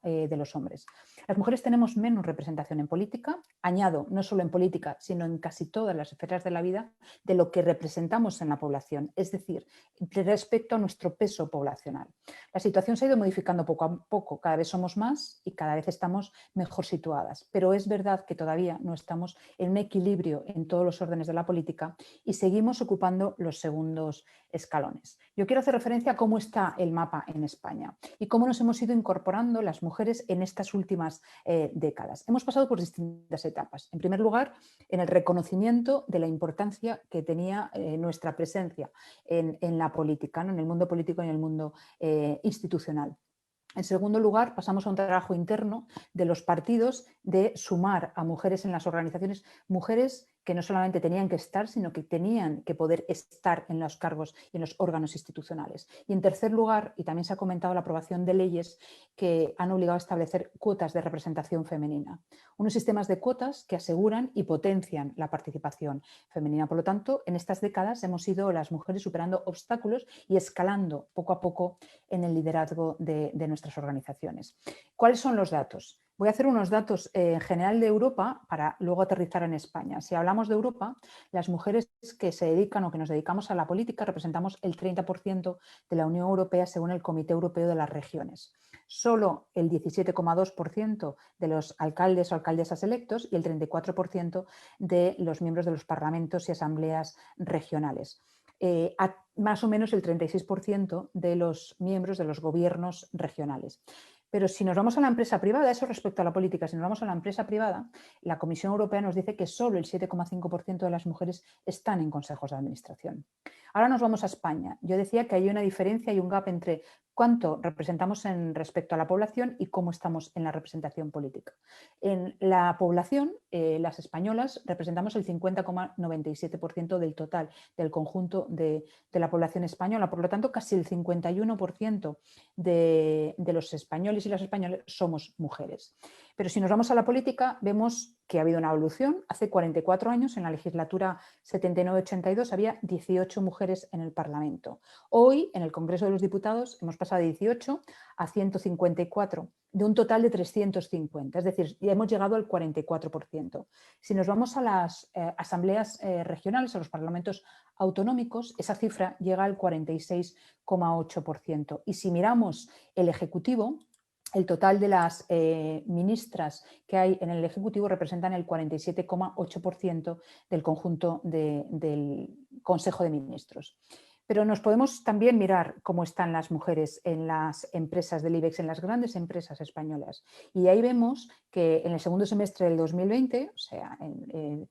Speaker 5: de los hombres. Las mujeres tenemos menos representación en política, añado, no solo en política, sino en casi todas las esferas de la vida, de lo que representamos en la población, es decir, respecto a nuestro peso poblacional. La situación se ha ido modificando poco a poco, cada vez somos más y cada vez estamos mejor situadas, pero es verdad que todavía no estamos en un equilibrio en todos los órdenes de la política y seguimos ocupando los segundos escalones. Yo quiero hacer referencia a cómo está el mapa en España y cómo nos hemos ido incorporando las mujeres en estas últimas décadas. Hemos pasado por distintas etapas. En primer lugar, en el reconocimiento de la importancia que tenía nuestra presencia en la política, ¿no? En el mundo político y en el mundo institucional. En segundo lugar, pasamos a un trabajo interno de los partidos de sumar a mujeres en las organizaciones, mujeres que no solamente tenían que estar, sino que tenían que poder estar en los cargos y en los órganos institucionales. Y en tercer lugar, y también se ha comentado la aprobación de leyes que han obligado a establecer cuotas de representación femenina. Unos sistemas de cuotas que aseguran y potencian la participación femenina. Por lo tanto, en estas décadas hemos ido las mujeres superando obstáculos y escalando poco a poco en el liderazgo de nuestras organizaciones. ¿Cuáles son los datos? Voy a hacer unos datos en general de Europa para luego aterrizar en España. Si hablamos de Europa, las mujeres que se dedican o que nos dedicamos a la política representamos el 30% de la Unión Europea según el Comité Europeo de las Regiones. Solo el 17,2% de los alcaldes o alcaldesas electos y el 34% de los miembros de los parlamentos y asambleas regionales. Más o menos el 36% de los miembros de los gobiernos regionales. Pero si nos vamos a la empresa privada, eso respecto a la política, si nos vamos a la empresa privada, la Comisión Europea nos dice que solo el 7,5% de las mujeres están en consejos de administración. Ahora nos vamos a España. Yo decía que hay una diferencia y un gap entre cuánto representamos respecto a la población y cómo estamos en la representación política. En la población, las españolas representamos el 50,97% del total, del conjunto de la población española. Por lo tanto, casi el 51% de los españoles y las españolas somos mujeres. Pero si nos vamos a la política, vemos que ha habido una evolución. Hace 44 años, en la legislatura 79-82, había 18 mujeres en el Parlamento. Hoy, en el Congreso de los Diputados, hemos pasado de 18 a 154, de un total de 350. Es decir, ya hemos llegado al 44%. Si nos vamos a las asambleas regionales, a los parlamentos autonómicos, esa cifra llega al 46,8%. Y si miramos el Ejecutivo, el total de las ministras que hay en el Ejecutivo representan el 47,8% del conjunto del Consejo de Ministros. Pero nos podemos también mirar cómo están las mujeres en las empresas del IBEX, en las grandes empresas españolas. Y ahí vemos que en el segundo semestre del 2020, o sea, en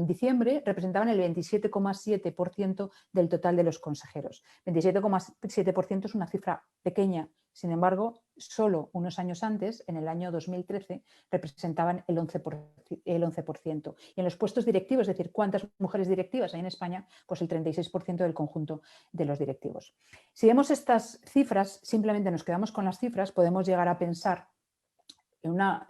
Speaker 5: diciembre, representaban el 27,7% del total de los consejeros. 27,7% es una cifra pequeña. Sin embargo, solo unos años antes, en el año 2013, representaban el 11%. Y en los puestos directivos, es decir, ¿cuántas mujeres directivas hay en España? Pues el 36% del conjunto de los directivos. Si vemos estas cifras, simplemente nos quedamos con las cifras, podemos llegar a pensar en una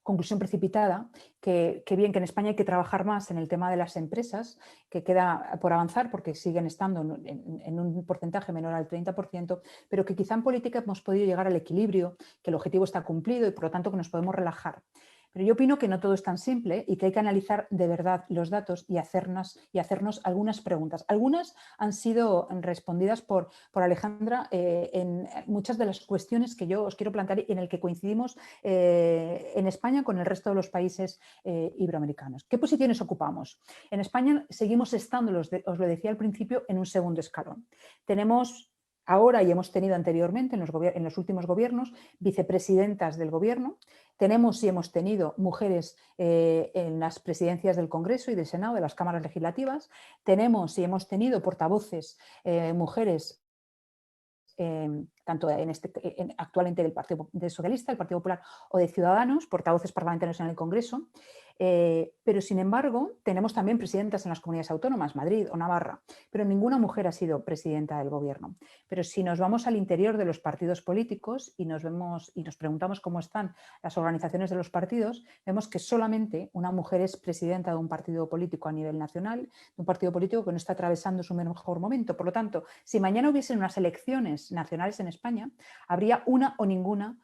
Speaker 5: conclusión precipitada, que bien que en España hay que trabajar más en el tema de las empresas, que queda por avanzar porque siguen estando en un porcentaje menor al 30%, pero que quizá en política hemos podido llegar al equilibrio, que el objetivo está cumplido y por lo tanto que nos podemos relajar. Pero yo opino que no todo es tan simple y que hay que analizar de verdad los datos y hacernos algunas preguntas. Algunas han sido respondidas por Alejandra en muchas de las cuestiones que yo os quiero plantear y en el que coincidimos en España con el resto de los países iberoamericanos. ¿Qué posiciones ocupamos? En España seguimos estando, os lo decía al principio, en un segundo escalón. Tenemos ahora y hemos tenido anteriormente en los últimos gobiernos vicepresidentas del gobierno. Tenemos y hemos tenido mujeres en las presidencias del Congreso y del Senado, de las cámaras legislativas. Tenemos y hemos tenido portavoces mujeres tanto actualmente del Partido Socialista, del Partido Popular o de Ciudadanos, portavoces parlamentarios en el Congreso. Pero sin embargo tenemos también presidentas en las comunidades autónomas, Madrid o Navarra, pero ninguna mujer ha sido presidenta del gobierno. Pero si nos vamos al interior de los partidos políticos y nos preguntamos cómo están las organizaciones de los partidos, vemos que solamente una mujer es presidenta de un partido político a nivel nacional, de un partido político que no está atravesando su mejor momento. Por lo tanto, si mañana hubiesen unas elecciones nacionales en España, habría una o ninguna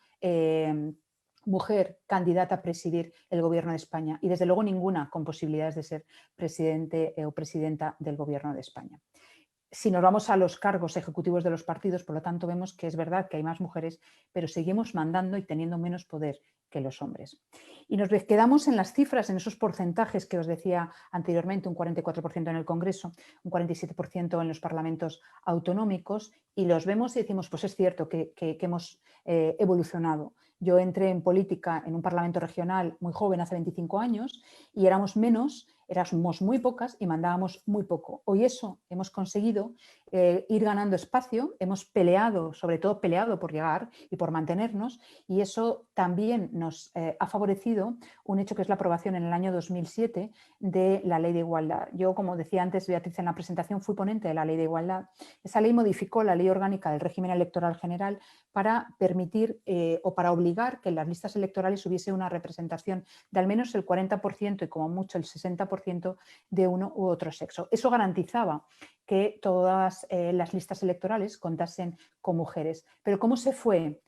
Speaker 5: mujer candidata a presidir el gobierno de España y desde luego ninguna con posibilidades de ser presidente o presidenta del gobierno de España. Si nos vamos a los cargos ejecutivos de los partidos, por lo tanto, vemos que es verdad que hay más mujeres, pero seguimos mandando y teniendo menos poder que los hombres. Y nos quedamos en las cifras, en esos porcentajes que os decía anteriormente, un 44% en el Congreso, un 47% en los parlamentos autonómicos, y los vemos y decimos, pues es cierto que hemos evolucionado. Yo entré en política en un parlamento regional muy joven, hace 25 años, y éramos muy pocas y mandábamos muy poco. Hoy eso hemos conseguido ir ganando espacio, hemos peleado, sobre todo peleado por llegar y por mantenernos, y eso también nos ha favorecido un hecho que es la aprobación en el año 2007 de la Ley de Igualdad. Yo, como decía antes Beatriz en la presentación, fui ponente de la Ley de Igualdad. Esa ley modificó la Ley Orgánica del Régimen Electoral General para permitir o para obligar que en las listas electorales hubiese una representación de al menos el 40% y como mucho el 60% de uno u otro sexo. Eso garantizaba que todas las listas electorales contasen con mujeres. Pero ¿cómo se fue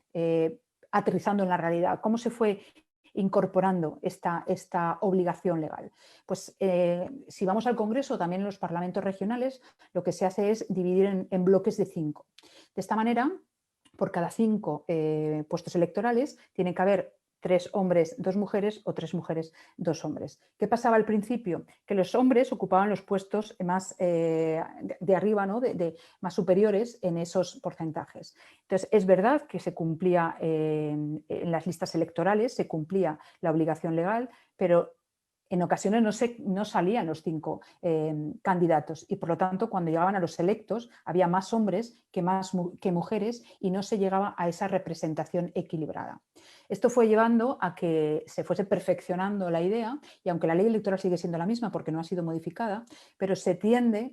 Speaker 5: aterrizando en la realidad? ¿Cómo se fue incorporando esta obligación legal? Pues si vamos al Congreso, también en los parlamentos regionales, lo que se hace es dividir en bloques de 5. De esta manera, por cada 5 puestos electorales, tiene que haber 3 hombres, 2 mujeres o 3 mujeres, 2 hombres. ¿Qué pasaba al principio? Que los hombres ocupaban los puestos más de arriba, ¿no? más superiores en esos porcentajes. Entonces, es verdad que se cumplía en las listas electorales, se cumplía la obligación legal, pero en ocasiones no salían los 5 candidatos y por lo tanto cuando llegaban a los electos había más hombres que mujeres y no se llegaba a esa representación equilibrada. Esto fue llevando a que se fuese perfeccionando la idea y aunque la ley electoral sigue siendo la misma porque no ha sido modificada, pero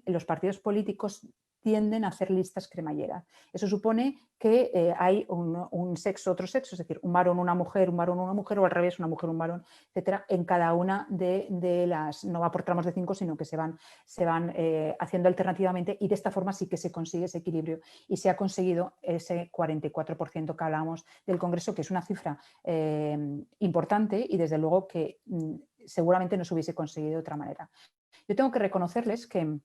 Speaker 5: los partidos políticos tienden a hacer listas cremalleras. Eso supone que hay un sexo, otro sexo, es decir, un varón, una mujer, un varón, una mujer o al revés, una mujer, un varón, etcétera, en cada una de las, no va por tramos de 5, sino que se van haciendo alternativamente y de esta forma sí que se consigue ese equilibrio y se ha conseguido ese 44% que hablábamos del Congreso, que es una cifra importante y desde luego que seguramente no se hubiese conseguido de otra manera. Yo tengo que reconocerles que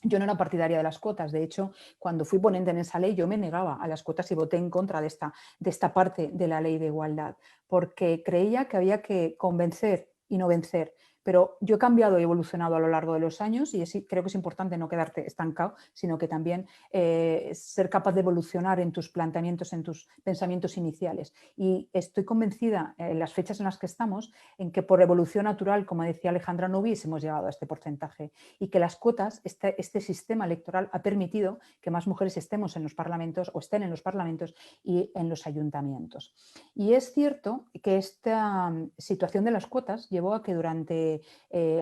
Speaker 5: yo no era partidaria de las cuotas, de hecho, cuando fui ponente en esa ley yo me negaba a las cuotas y voté en contra de esta parte de la ley de igualdad, porque creía que había que convencer y no vencer. Pero yo he cambiado y evolucionado a lo largo de los años y creo que es importante no quedarte estancado, sino que también ser capaz de evolucionar en tus planteamientos, en tus pensamientos iniciales. Y estoy convencida en las fechas en las que estamos, en que por evolución natural, como decía Alejandra, no hubiésemos llegado a este porcentaje y que las cuotas, este sistema electoral ha permitido que más mujeres estemos en los parlamentos o estén en los parlamentos y en los ayuntamientos. Y es cierto que esta situación de las cuotas llevó a que durante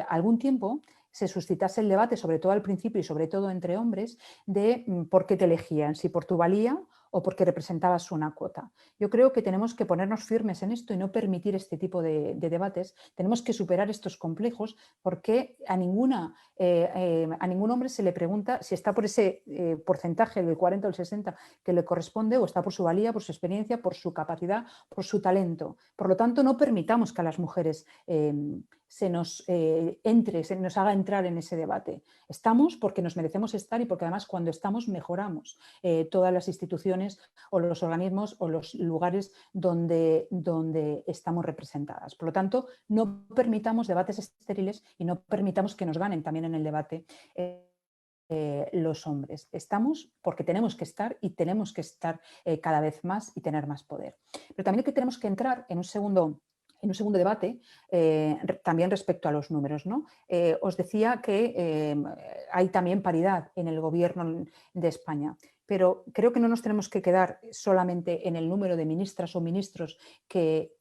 Speaker 5: algún tiempo se suscitase el debate, sobre todo al principio y sobre todo entre hombres, de por qué te elegían, si por tu valía o porque representabas una cuota. Yo creo que tenemos que ponernos firmes en esto y no permitir este tipo de debates. Tenemos que superar estos complejos porque a ningún hombre se le pregunta si está por ese porcentaje del 40 o el 60 que le corresponde o está por su valía, por su experiencia, por su capacidad, por su talento. Por lo tanto, no permitamos que a las mujeres se nos haga entrar en ese debate. Estamos porque nos merecemos estar y porque además cuando estamos mejoramos todas las instituciones o los organismos o los lugares donde estamos representadas. Por lo tanto, no permitamos debates estériles y no permitamos que nos ganen también en el debate los hombres. Estamos porque tenemos que estar y tenemos que estar cada vez más y tener más poder. Pero también que tenemos que entrar en un segundo debate, también respecto a los números, ¿no? Os decía que hay también paridad en el gobierno de España, pero creo que no nos tenemos que quedar solamente en el número de ministras o ministros que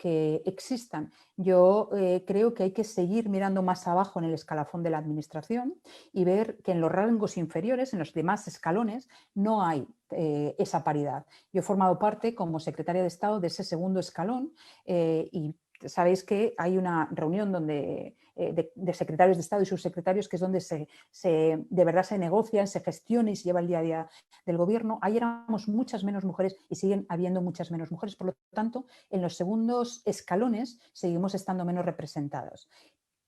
Speaker 5: existan. Yo creo que hay que seguir mirando más abajo en el escalafón de la administración y ver que en los rangos inferiores, en los demás escalones, no hay esa paridad. Yo he formado parte como secretaria de Estado de ese segundo escalón y sabéis que hay una reunión de secretarios de Estado y subsecretarios que es donde de verdad se negocia, se gestiona y se lleva el día a día del gobierno. Ahí éramos muchas menos mujeres y siguen habiendo muchas menos mujeres. Por lo tanto, en los segundos escalones seguimos estando menos representados.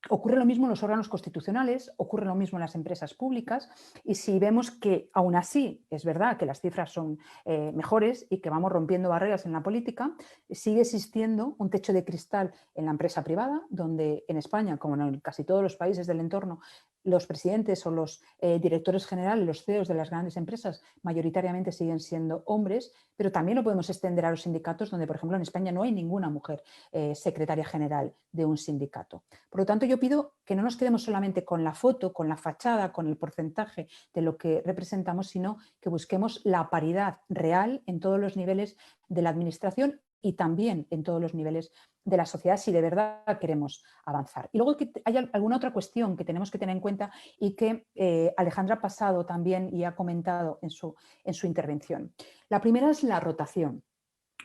Speaker 5: Ocurre lo mismo en los órganos constitucionales, ocurre lo mismo en las empresas públicas y si vemos que aún así es verdad que las cifras son mejores y que vamos rompiendo barreras en la política, sigue existiendo un techo de cristal en la empresa privada, donde en España, como en casi todos los países del entorno, los presidentes o los directores generales, los CEOs de las grandes empresas mayoritariamente siguen siendo hombres, pero también lo podemos extender a los sindicatos donde, por ejemplo, en España no hay ninguna mujer secretaria general de un sindicato. Por lo tanto, yo pido que no nos quedemos solamente con la foto, con la fachada, con el porcentaje de lo que representamos, sino que busquemos la paridad real en todos los niveles de la administración y también en todos los niveles de la sociedad si de verdad queremos avanzar. Y luego hay alguna otra cuestión que tenemos que tener en cuenta y que Alejandra ha pasado también y ha comentado en su intervención. La primera es la rotación.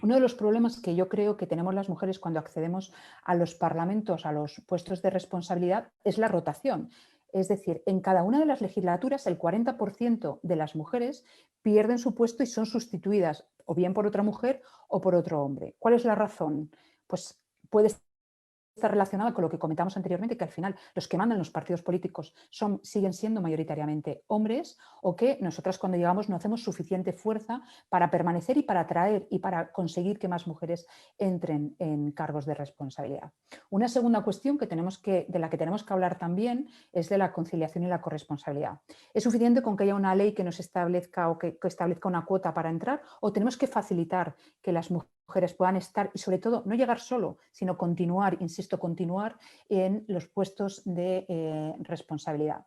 Speaker 5: Uno de los problemas que yo creo que tenemos las mujeres cuando accedemos a los parlamentos, a los puestos de responsabilidad, es la rotación. Es decir, en cada una de las legislaturas el 40% de las mujeres pierden su puesto y son sustituidas o bien por otra mujer o por otro hombre. ¿Cuál es la razón? Pues puede estar relacionada con lo que comentamos anteriormente, que al final los que mandan los partidos políticos siguen siendo mayoritariamente hombres, o que nosotras cuando llegamos no hacemos suficiente fuerza para permanecer y para atraer y para conseguir que más mujeres entren en cargos de responsabilidad. Una segunda cuestión de la que tenemos que hablar también es de la conciliación y la corresponsabilidad. ¿Es suficiente con que haya una ley que nos establezca o que establezca una cuota para entrar, o tenemos que facilitar que las mujeres puedan estar y sobre todo no llegar solo, sino continuar, insisto, continuar en los puestos de responsabilidad?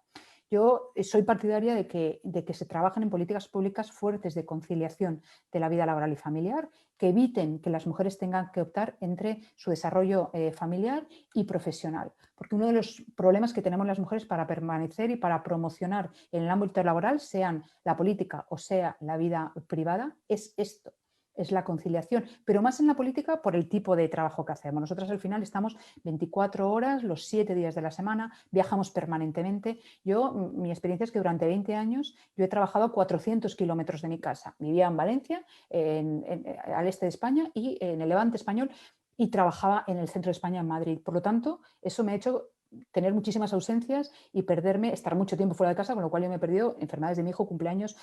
Speaker 5: Yo soy partidaria de que se trabajen en políticas públicas fuertes de conciliación de la vida laboral y familiar, que eviten que las mujeres tengan que optar entre su desarrollo familiar y profesional. Porque uno de los problemas que tenemos las mujeres para permanecer y para promocionar en el ámbito laboral, sean la política o sea la vida privada, es esto. Es la conciliación, pero más en la política por el tipo de trabajo que hacemos. Nosotros al final estamos 24 horas, los 7 días de la semana, viajamos permanentemente. Mi experiencia es que durante 20 años yo he trabajado a 400 kilómetros de mi casa. Vivía en Valencia, al este de España y en el Levante español, y trabajaba en el centro de España, en Madrid. Por lo tanto, eso me ha hecho tener muchísimas ausencias y estar mucho tiempo fuera de casa, con lo cual yo me he perdido enfermedades de mi hijo, cumpleaños,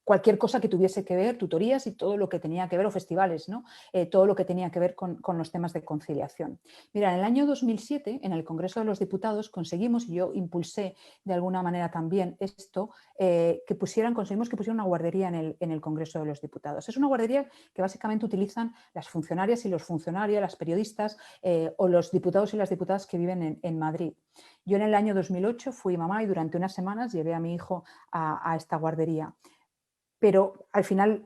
Speaker 5: cualquier cosa que tuviese que ver, tutorías y todo lo que tenía que ver, o festivales, ¿no? Todo lo que tenía que ver con los temas de conciliación. Mira, en el año 2007, en el Congreso de los Diputados, conseguimos, y yo impulsé de alguna manera también esto, conseguimos que pusieran una guardería en el Congreso de los Diputados. Es una guardería que básicamente utilizan las funcionarias y los funcionarios, las periodistas o los diputados y las diputadas que viven en Madrid. Yo en el año 2008 fui mamá y durante unas semanas llevé a mi hijo a esta guardería. Pero al final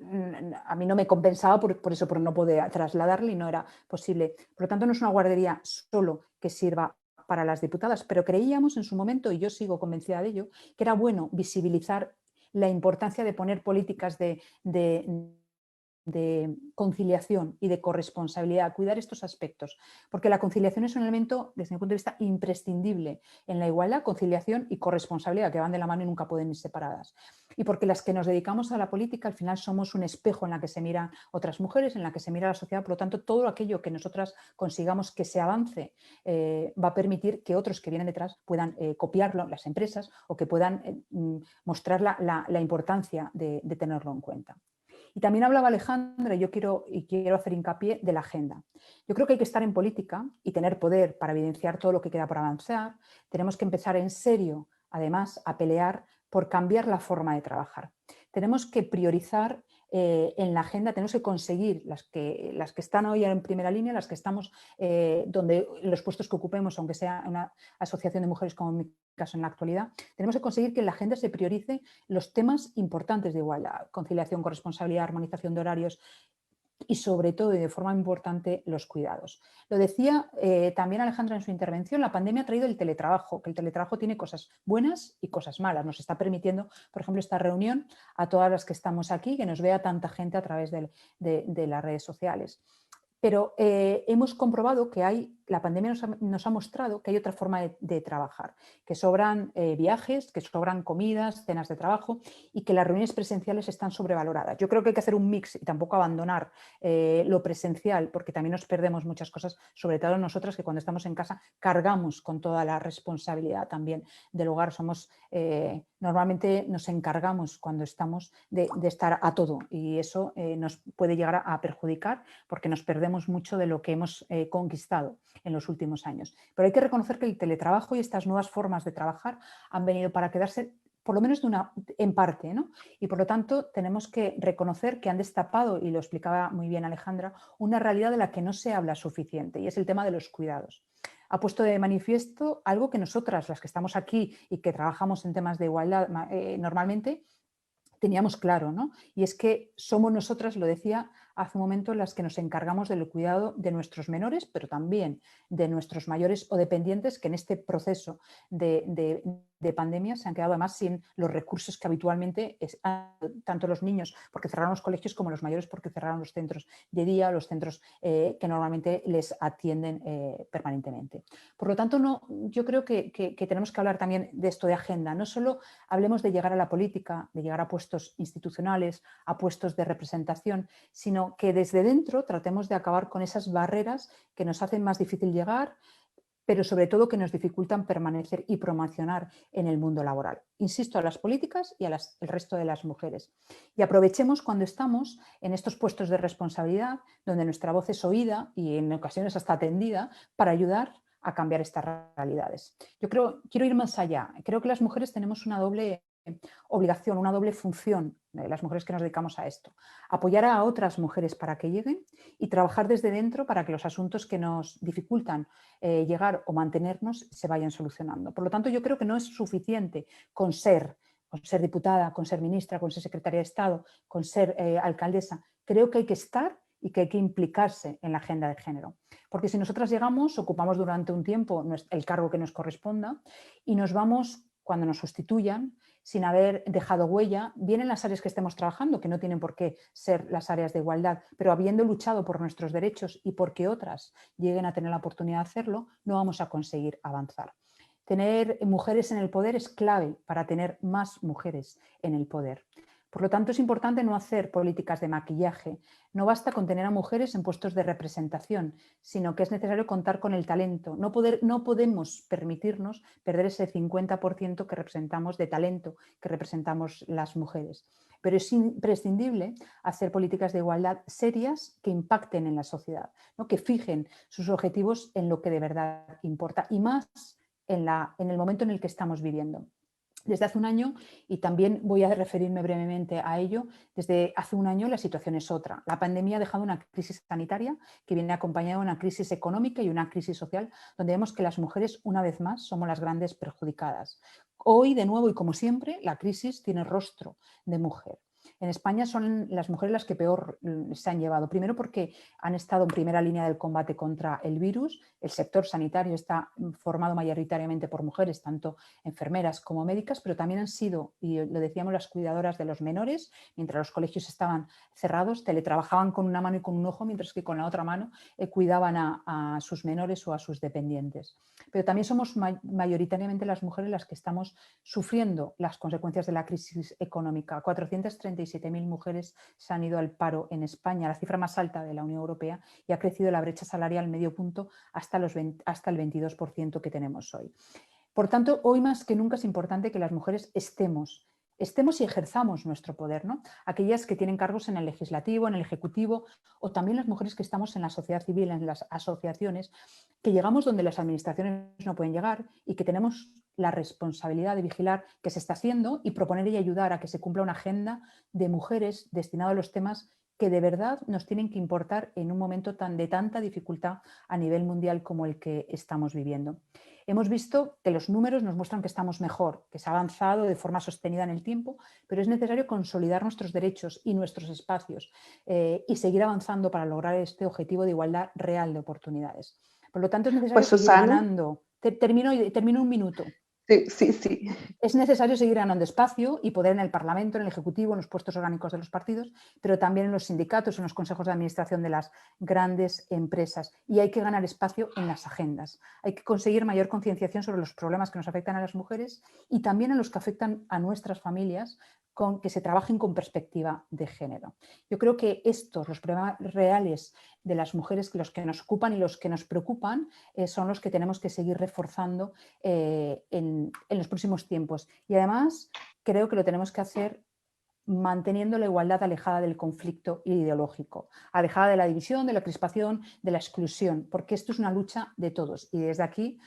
Speaker 5: a mí no me compensaba por eso, por no poder trasladarle y no era posible. Por lo tanto, no es una guardería solo que sirva para las diputadas, pero creíamos en su momento, y yo sigo convencida de ello, que era bueno visibilizar la importancia de poner políticas de conciliación y de corresponsabilidad, cuidar estos aspectos, porque la conciliación es un elemento, desde mi punto de vista, imprescindible en la igualdad, conciliación y corresponsabilidad, que van de la mano y nunca pueden ir separadas. Y porque las que nos dedicamos a la política, al final somos un espejo en la que se miran otras mujeres, en la que se mira la sociedad, por lo tanto, todo aquello que nosotras consigamos que se avance va a permitir que otros que vienen detrás puedan copiarlo, las empresas, o que puedan mostrar la importancia de tenerlo en cuenta. Y también hablaba Alejandra, y quiero hacer hincapié de la agenda. Yo creo que hay que estar en política y tener poder para evidenciar todo lo que queda por avanzar. Tenemos que empezar en serio, además, a pelear por cambiar la forma de trabajar. Tenemos que priorizar en la agenda, tenemos que conseguir las que están hoy en primera línea, las que estamos donde los puestos que ocupemos, aunque sea una asociación de mujeres como en mi caso en la actualidad, tenemos que conseguir que en la agenda se priorice los temas importantes de igualdad, conciliación, corresponsabilidad, armonización de horarios, y sobre todo y de forma importante los cuidados. Lo decía también Alejandra en su intervención, la pandemia ha traído el teletrabajo, que el teletrabajo tiene cosas buenas y cosas malas. Nos está permitiendo, por ejemplo, esta reunión a todas las que estamos aquí, que nos vea tanta gente a través de las redes sociales. Pero hemos comprobado que la pandemia nos ha mostrado que hay otra forma de trabajar, que sobran viajes, que sobran comidas, cenas de trabajo y que las reuniones presenciales están sobrevaloradas. Yo creo que hay que hacer un mix y tampoco abandonar lo presencial, porque también nos perdemos muchas cosas, sobre todo nosotras que cuando estamos en casa cargamos con toda la responsabilidad también del hogar. Normalmente nos encargamos cuando estamos de estar a todo y eso nos puede llegar a perjudicar porque nos perdemos mucho de lo que hemos conquistado. en los últimos años. Pero hay que reconocer que el teletrabajo y estas nuevas formas de trabajar han venido para quedarse, por lo menos en parte, ¿no? Y por lo tanto tenemos que reconocer que han destapado, y lo explicaba muy bien Alejandra, una realidad de la que no se habla suficiente, y es el tema de los cuidados. Ha puesto de manifiesto algo que nosotras, las que estamos aquí y que trabajamos en temas de igualdad normalmente, teníamos claro, ¿no? Y es que somos nosotras, lo decía hace un momento, las que nos encargamos del cuidado de nuestros menores, pero también de nuestros mayores o dependientes que en este proceso de pandemia se han quedado además sin los recursos que habitualmente tanto los niños porque cerraron los colegios como los mayores porque cerraron los centros de día, los centros que normalmente les atienden permanentemente. Por lo tanto, yo creo que tenemos que hablar también de esto de agenda. No solo hablemos de llegar a la política, de llegar a puestos institucionales, a puestos de representación, sino que desde dentro tratemos de acabar con esas barreras que nos hacen más difícil llegar, pero sobre todo que nos dificultan permanecer y promocionar en el mundo laboral. Insisto, a las políticas y al resto de las mujeres. Y aprovechemos cuando estamos en estos puestos de responsabilidad, donde nuestra voz es oída y en ocasiones hasta atendida, para ayudar a cambiar estas realidades. Yo quiero ir más allá. Creo que las mujeres tenemos una doble obligación, una doble función, las mujeres que nos dedicamos a esto: apoyar a otras mujeres para que lleguen y trabajar desde dentro para que los asuntos que nos dificultan llegar o mantenernos se vayan solucionando. Por lo tanto, yo creo que no es suficiente con ser diputada, con ser ministra, con ser secretaria de Estado, con ser alcaldesa. Creo que hay que estar y que hay que implicarse en la agenda de género. Porque si nosotras llegamos, ocupamos durante un tiempo el cargo que nos corresponda y nos vamos cuando nos sustituyan sin haber dejado huella, bien en las áreas que estemos trabajando, que no tienen por qué ser las áreas de igualdad, pero habiendo luchado por nuestros derechos y porque otras lleguen a tener la oportunidad de hacerlo, no vamos a conseguir avanzar. Tener mujeres en el poder es clave para tener más mujeres en el poder. Por lo tanto, es importante no hacer políticas de maquillaje. No basta con tener a mujeres en puestos de representación, sino que es necesario contar con el talento. No podemos permitirnos perder ese 50% que representamos de talento que representamos las mujeres. Pero es imprescindible hacer políticas de igualdad serias que impacten en la sociedad, ¿no? Que fijen sus objetivos en lo que de verdad importa y más en el momento en el que estamos viviendo. Desde hace un año, y también voy a referirme brevemente a ello, desde hace un año la situación es otra. La pandemia ha dejado una crisis sanitaria que viene acompañada de una crisis económica y una crisis social, donde vemos que las mujeres, una vez más, somos las grandes perjudicadas. Hoy, de nuevo y como siempre, la crisis tiene rostro de mujer. En España son las mujeres las que peor se han llevado. Primero porque han estado en primera línea del combate contra el virus. El sector sanitario está formado mayoritariamente por mujeres, tanto enfermeras como médicas, pero también han sido, y lo decíamos, las cuidadoras de los menores. Mientras los colegios estaban cerrados, teletrabajaban con una mano y con un ojo, mientras que con la otra mano cuidaban a sus menores o a sus dependientes. Pero también somos mayoritariamente las mujeres las que estamos sufriendo las consecuencias de la crisis económica. 437.000 mujeres se han ido al paro en España, la cifra más alta de la Unión Europea, y ha crecido la brecha salarial medio punto hasta el 22% que tenemos hoy. Por tanto, hoy más que nunca es importante que las mujeres estemos y ejerzamos nuestro poder, ¿no? Aquellas que tienen cargos en el legislativo, en el ejecutivo, o también las mujeres que estamos en la sociedad civil, en las asociaciones, que llegamos donde las administraciones no pueden llegar y que tenemos la responsabilidad de vigilar qué se está haciendo y proponer y ayudar a que se cumpla una agenda de mujeres destinada a los temas que de verdad nos tienen que importar en un momento de tanta dificultad a nivel mundial como el que estamos viviendo. Hemos visto que los números nos muestran que estamos mejor, que se ha avanzado de forma sostenida en el tiempo, pero es necesario consolidar nuestros derechos y nuestros espacios y seguir avanzando para lograr este objetivo de igualdad real de oportunidades. Por lo tanto, es necesario seguir ganando. Termino un minuto.
Speaker 4: Sí.
Speaker 5: Es necesario seguir ganando espacio y poder en el Parlamento, en el Ejecutivo, en los puestos orgánicos de los partidos, pero también en los sindicatos, en los consejos de administración de las grandes empresas. Y hay que ganar espacio en las agendas. Hay que conseguir mayor concienciación sobre los problemas que nos afectan a las mujeres y también a los que afectan a nuestras familias, con que se trabajen con perspectiva de género. Yo creo que estos, los problemas reales de las mujeres, los que nos ocupan y los que nos preocupan, son los que tenemos que seguir reforzando en los próximos tiempos. Y además creo que lo tenemos que hacer manteniendo la igualdad alejada del conflicto ideológico, alejada de la división, de la crispación, de la exclusión, porque esto es una lucha de todos. Y desde aquí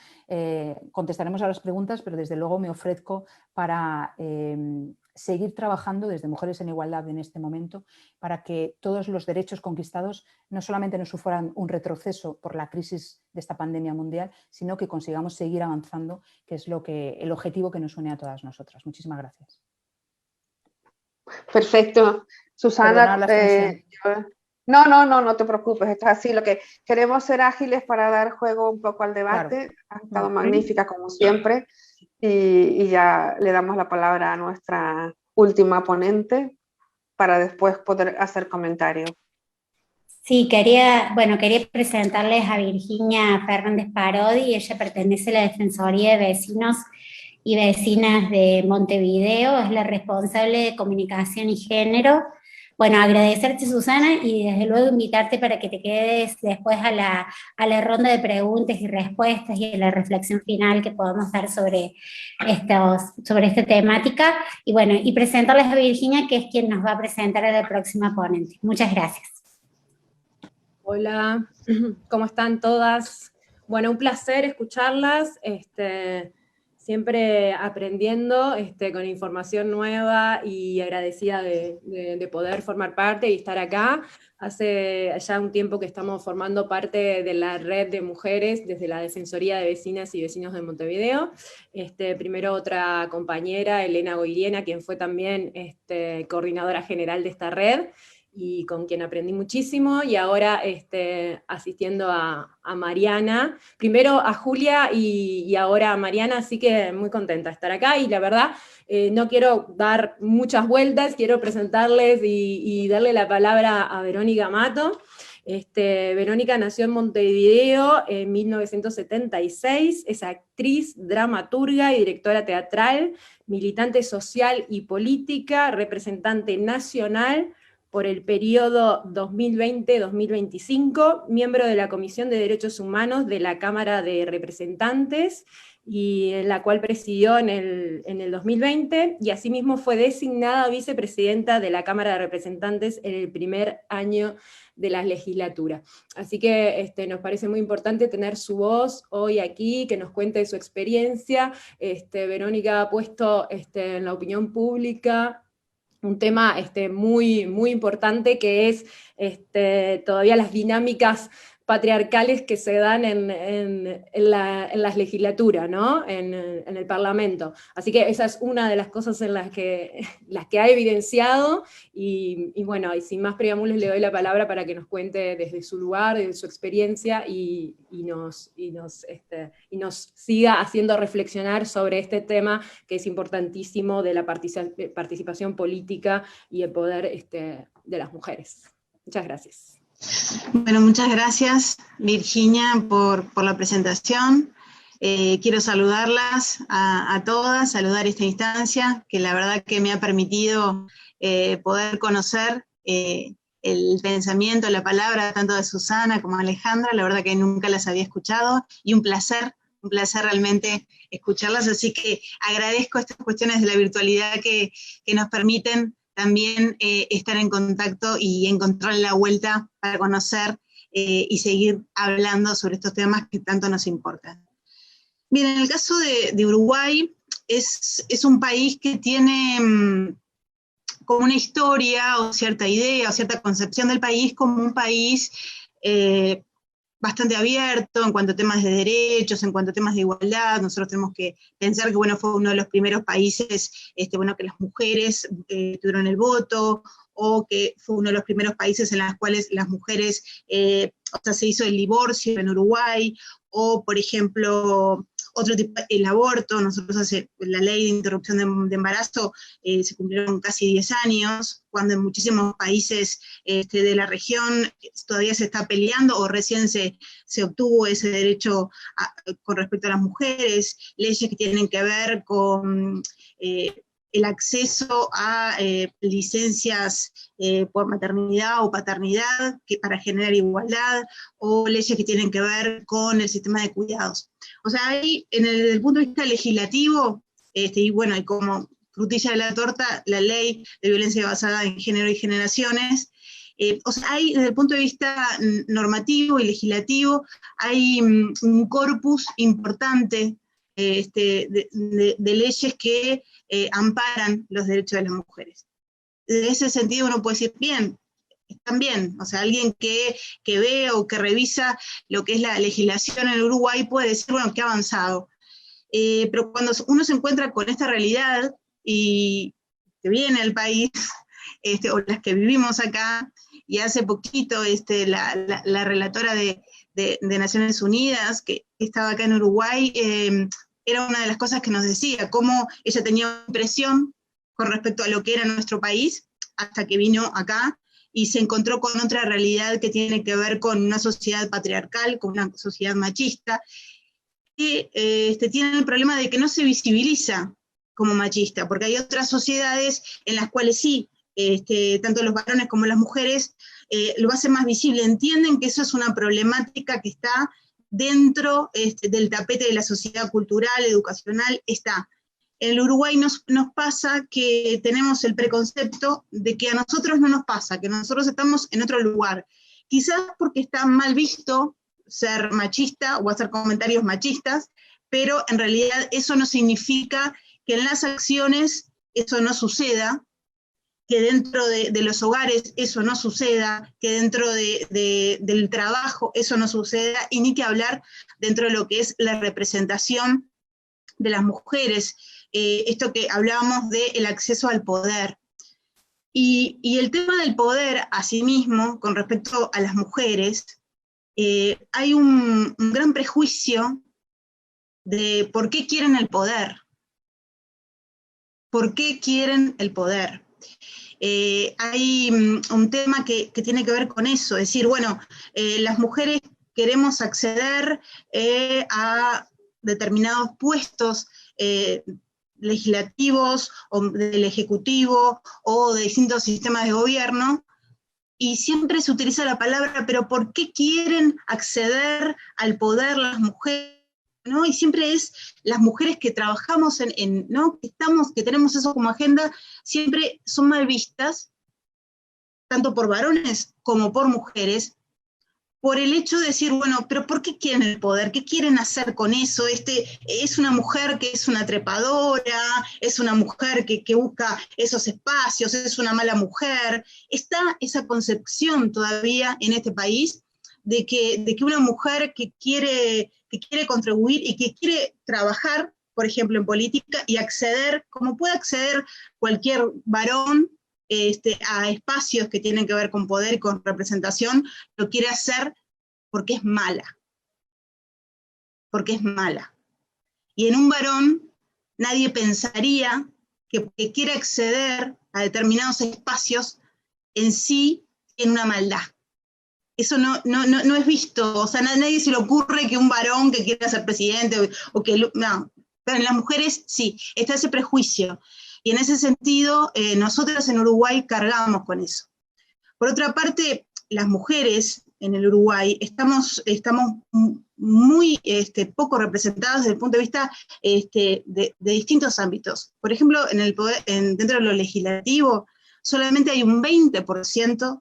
Speaker 5: contestaremos a las preguntas, pero desde luego me ofrezco para seguir trabajando desde Mujeres en Igualdad en este momento para que todos los derechos conquistados no solamente no sufran un retroceso por la crisis de esta pandemia mundial, sino que consigamos seguir avanzando, que es el objetivo que nos une a todas nosotras. Muchísimas gracias.
Speaker 4: Perfecto. Susana, no te preocupes, esto es así. Lo que queremos ser ágiles para dar juego un poco al debate. Claro. Ha estado magnífica como siempre y ya le damos la palabra a nuestra última ponente para después poder hacer comentarios.
Speaker 1: Sí, quería presentarles a Virginia Fernández Parodi. Ella pertenece a la Defensoría de Vecinos y Vecinas de Montevideo, es la responsable de comunicación y género. Bueno, agradecerte, Susana, y desde luego invitarte para que te quedes después a la ronda de preguntas y respuestas y a la reflexión final que podamos dar sobre esta temática. Y bueno, y presentarles a Virginia, que es quien nos va a presentar a la próxima ponente. Muchas gracias.
Speaker 6: Hola, ¿cómo están todas? Bueno, un placer escucharlas. Siempre aprendiendo con información nueva y agradecida de poder formar parte y estar acá. Hace ya un tiempo que estamos formando parte de la red de mujeres desde la Defensoría de Vecinas y Vecinos de Montevideo. Primero otra compañera, Elena Goiriena, quien fue también coordinadora general de esta red, y con quien aprendí muchísimo, y ahora asistiendo a Mariana, primero a Julia y ahora a Mariana, así que muy contenta de estar acá, y la verdad no quiero dar muchas vueltas, quiero presentarles y darle la palabra a Verónica Mato. Verónica nació en Montevideo en 1976, es actriz, dramaturga y directora teatral, militante social y política, representante nacional por el periodo 2020-2025, miembro de la Comisión de Derechos Humanos de la Cámara de Representantes, y en la cual presidió en el 2020, y asimismo fue designada vicepresidenta de la Cámara de Representantes en el primer año de la legislatura. Así que nos parece muy importante tener su voz hoy aquí, que nos cuente su experiencia. Verónica ha puesto en la opinión pública un tema muy, muy importante, que es todavía las dinámicas patriarcales que se dan en las legislaturas, ¿no? en el Parlamento. Así que esa es una de las cosas en las que ha evidenciado, y bueno, y sin más preámbulos le doy la palabra para que nos cuente desde su lugar, desde su experiencia, y nos siga haciendo reflexionar sobre este tema que es importantísimo de la participación política y el poder de las mujeres. Muchas gracias.
Speaker 7: Bueno, muchas gracias, Virginia, por la presentación. Quiero saludarlas a todas, saludar esta instancia, que la verdad que me ha permitido poder conocer el pensamiento, la palabra, tanto de Susana como de Alejandra. La verdad que nunca las había escuchado, y un placer realmente escucharlas, así que agradezco estas cuestiones de la virtualidad que nos permiten también estar en contacto y encontrar la vuelta para conocer y seguir hablando sobre estos temas que tanto nos importan. Bien, en el caso de Uruguay, es un país que tiene como una historia o cierta idea o cierta concepción del país como un país bastante abierto en cuanto a temas de derechos, en cuanto a temas de igualdad. Nosotros tenemos que pensar que, bueno, fue uno de los primeros países, que las mujeres tuvieron el voto, o que fue uno de los primeros países en los cuales las mujeres, se hizo el divorcio en Uruguay, o, por ejemplo, otro tipo, el aborto. Nosotros la ley de interrupción de embarazo se cumplieron casi 10 años, cuando en muchísimos países de la región todavía se está peleando, o recién se obtuvo ese derecho con respecto a las mujeres, leyes que tienen que ver con el acceso a licencias por maternidad o paternidad para generar igualdad, o leyes que tienen que ver con el sistema de cuidados. O sea, ahí, desde el punto de vista legislativo, y bueno, y como frutilla de la torta, la ley de violencia basada en género y generaciones. O sea, hay, desde el punto de vista normativo y legislativo, hay un corpus importante de leyes que amparan los derechos de las mujeres. En ese sentido uno puede decir, bien, están bien, o sea, alguien que ve o que revisa lo que es la legislación en Uruguay puede decir, bueno, que ha avanzado. Pero cuando uno se encuentra con esta realidad y que viene al país, o las que vivimos acá, y hace poquito la relatora de Naciones Unidas, que estaba acá en Uruguay, era una de las cosas que nos decía, cómo ella tenía impresión con respecto a lo que era nuestro país, hasta que vino acá, y se encontró con otra realidad que tiene que ver con una sociedad patriarcal, con una sociedad machista, que tiene el problema de que no se visibiliza como machista, porque hay otras sociedades en las cuales sí, tanto los varones como las mujeres lo hacen más visible, entienden que eso es una problemática que está dentro del tapete de la sociedad cultural, educacional, está. En el Uruguay nos pasa que tenemos el preconcepto de que a nosotros no nos pasa, que nosotros estamos en otro lugar. Quizás porque está mal visto ser machista o hacer comentarios machistas, pero en realidad eso no significa que en las acciones eso no suceda, que dentro de los hogares eso no suceda, que dentro del trabajo eso no suceda, y ni que hablar dentro de lo que es la representación de las mujeres, esto que hablábamos del acceso al poder. Y el tema del poder, asimismo, con respecto a las mujeres, hay un gran prejuicio de por qué quieren el poder. ¿Por qué quieren el poder? Hay un tema que tiene que ver con eso, es decir, bueno, las mujeres queremos acceder a determinados puestos legislativos, o del Ejecutivo, o de distintos sistemas de gobierno, y siempre se utiliza la palabra, pero ¿por qué quieren acceder al poder las mujeres? ¿No? Y siempre es las mujeres que trabajamos ¿no? que tenemos eso como agenda, siempre son mal vistas, tanto por varones como por mujeres, por el hecho de decir, bueno, pero ¿por qué quieren el poder? ¿Qué quieren hacer con eso? Es una mujer que es una trepadora, es una mujer que busca esos espacios, es una mala mujer. Está esa concepción todavía en este país de que una mujer que quiere contribuir y que quiere trabajar, por ejemplo, en política, y acceder, como puede acceder cualquier varón, a espacios que tienen que ver con poder y con representación, lo quiere hacer porque es mala. Porque es mala. Y en un varón, nadie pensaría que porque quiere acceder a determinados espacios, en sí tiene una maldad. Eso no es visto, o sea, a nadie se le ocurre que un varón que quiera ser presidente, o que, no, pero en las mujeres sí, está ese prejuicio. Y en ese sentido, nosotros en Uruguay cargamos con eso. Por otra parte, las mujeres en el Uruguay estamos muy poco representadas desde el punto de vista de distintos ámbitos. Por ejemplo, dentro de lo legislativo, solamente hay un 20%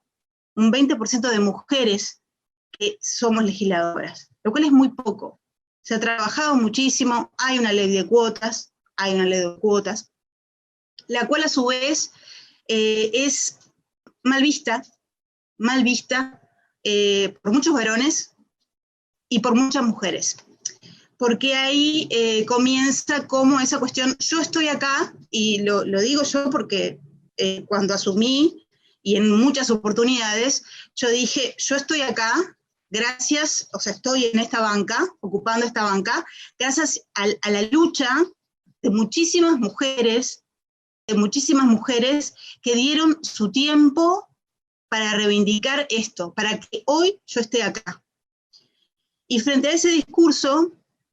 Speaker 7: de mujeres que somos legisladoras, lo cual es muy poco. Se ha trabajado muchísimo, hay una ley de cuotas, la cual a su vez es mal vista por muchos varones y por muchas mujeres. Porque ahí comienza como esa cuestión, yo estoy acá, y lo digo yo porque cuando asumí, y en muchas oportunidades, yo dije, yo estoy acá, gracias, o sea, estoy en esta banca, ocupando esta banca, gracias a la lucha de muchísimas mujeres que dieron su tiempo para reivindicar esto, para que hoy yo esté acá. Y frente a ese discurso,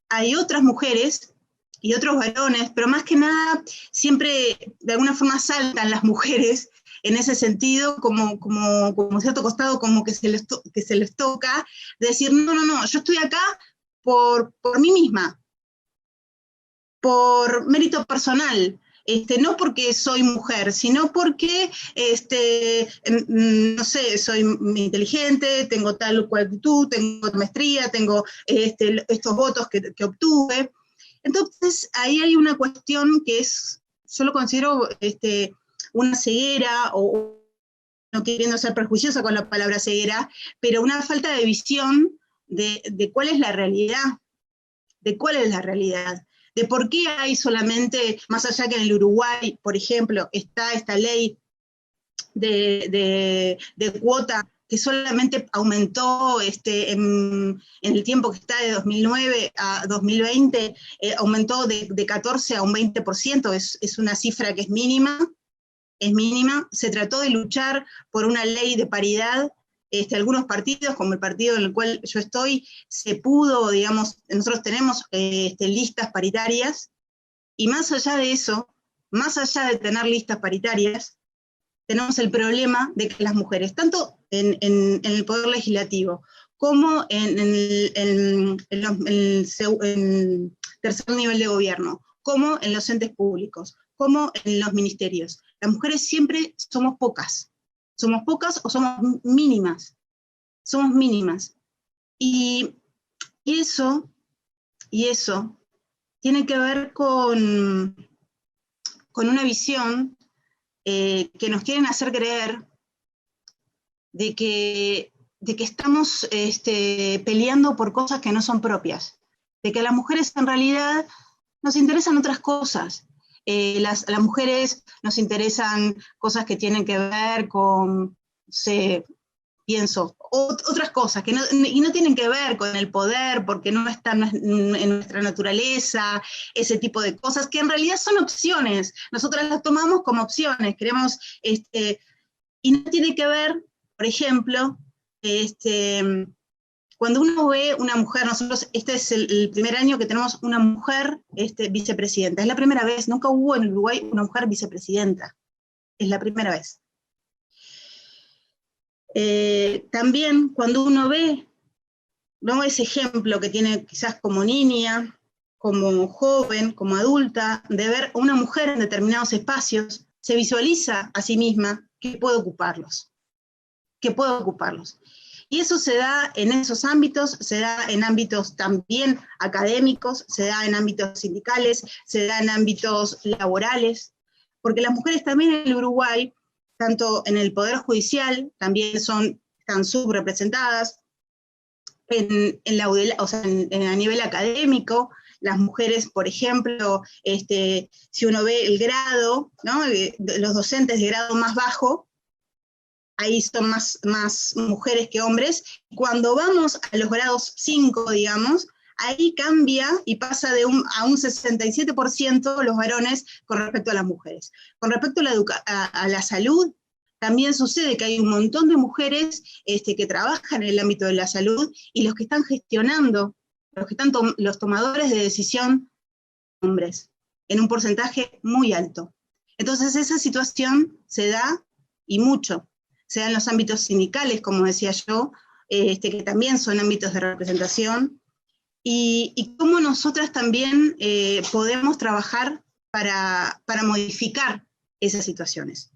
Speaker 7: hay otras mujeres y otros varones, pero más que nada, siempre de alguna forma saltan las mujeres, en ese sentido, como cierto costado, como que se les toca, de decir, no, yo estoy acá por mí misma, por mérito personal, no porque soy mujer, sino porque, no sé, soy inteligente, tengo tal o cual actitud, tengo maestría, tengo estos votos que obtuve. Entonces, ahí hay una cuestión que es, yo lo considero una ceguera, o no queriendo ser prejuiciosa con la palabra ceguera, pero una falta de visión de cuál es la realidad, de cuál es la realidad. De por qué hay solamente, más allá que en el Uruguay, por ejemplo, está esta ley de cuota que solamente aumentó en el tiempo que está de 2009 a 2020, aumentó de 14 a un 20%, es una cifra que es mínima, se trató de luchar por una ley de paridad. Algunos partidos, como el partido en el cual yo estoy, se pudo, digamos, nosotros tenemos listas paritarias, y más allá de eso, más allá de tener listas paritarias, tenemos el problema de que las mujeres, tanto en el Poder Legislativo, como en el tercer nivel de gobierno, como en los entes públicos, como en los ministerios, las mujeres siempre somos pocas o somos mínimas, y eso tiene que ver con una visión que nos quieren hacer creer de que estamos peleando por cosas que no son propias, de que a las mujeres en realidad nos interesan otras cosas. Las mujeres nos interesan cosas que tienen que ver con, otras cosas, y no tienen que ver con el poder, porque no están en nuestra naturaleza, ese tipo de cosas, que en realidad son opciones, nosotras las tomamos como opciones, queremos, y no tiene que ver, por ejemplo, cuando uno ve una mujer, nosotros, este es el primer año que tenemos una mujer vicepresidenta, es la primera vez, nunca hubo en Uruguay una mujer vicepresidenta, es la primera vez. También cuando uno ve, ¿no?, ese ejemplo que tiene quizás como niña, como joven, como adulta, de ver a una mujer en determinados espacios, se visualiza a sí misma que puede ocuparlos. Y eso se da en esos ámbitos, se da en ámbitos también académicos, se da en ámbitos sindicales, se da en ámbitos laborales, porque las mujeres también en el Uruguay, tanto en el Poder Judicial, también están subrepresentadas, a nivel académico, las mujeres, por ejemplo, si uno ve el grado, ¿no?, los docentes de grado más bajo, ahí son más mujeres que hombres. Cuando vamos a los grados 5, digamos, ahí cambia y pasa a un 67% los varones con respecto a las mujeres. Con respecto a la salud, también sucede que hay un montón de mujeres que trabajan en el ámbito de la salud, y los que están gestionando, los tomadores de decisión, hombres, en un porcentaje muy alto. Entonces esa situación se da, y mucho, se da en los ámbitos sindicales, como decía yo, que también son ámbitos de representación, y cómo nosotras también podemos trabajar para modificar esas situaciones.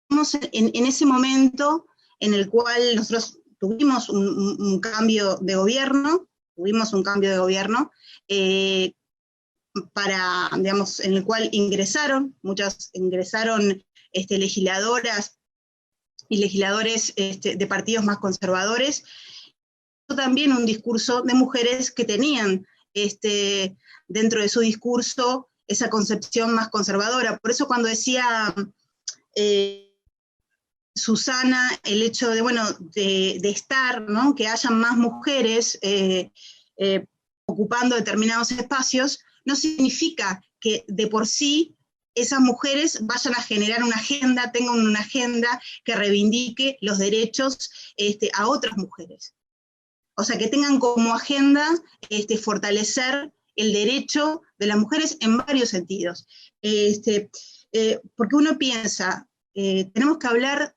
Speaker 7: Estamos en ese momento en el cual nosotros tuvimos un cambio de gobierno, digamos, en el cual muchas ingresaron legisladoras y legisladores de partidos más conservadores, también un discurso de mujeres que tenían dentro de su discurso esa concepción más conservadora. Por eso cuando decía Susana, el hecho de estar, ¿no?, que hayan más mujeres ocupando determinados espacios, no significa que de por sí esas mujeres vayan a generar una agenda, tengan una agenda que reivindique los derechos a otras mujeres. O sea, que tengan como agenda fortalecer el derecho de las mujeres en varios sentidos. Porque uno piensa, tenemos que hablar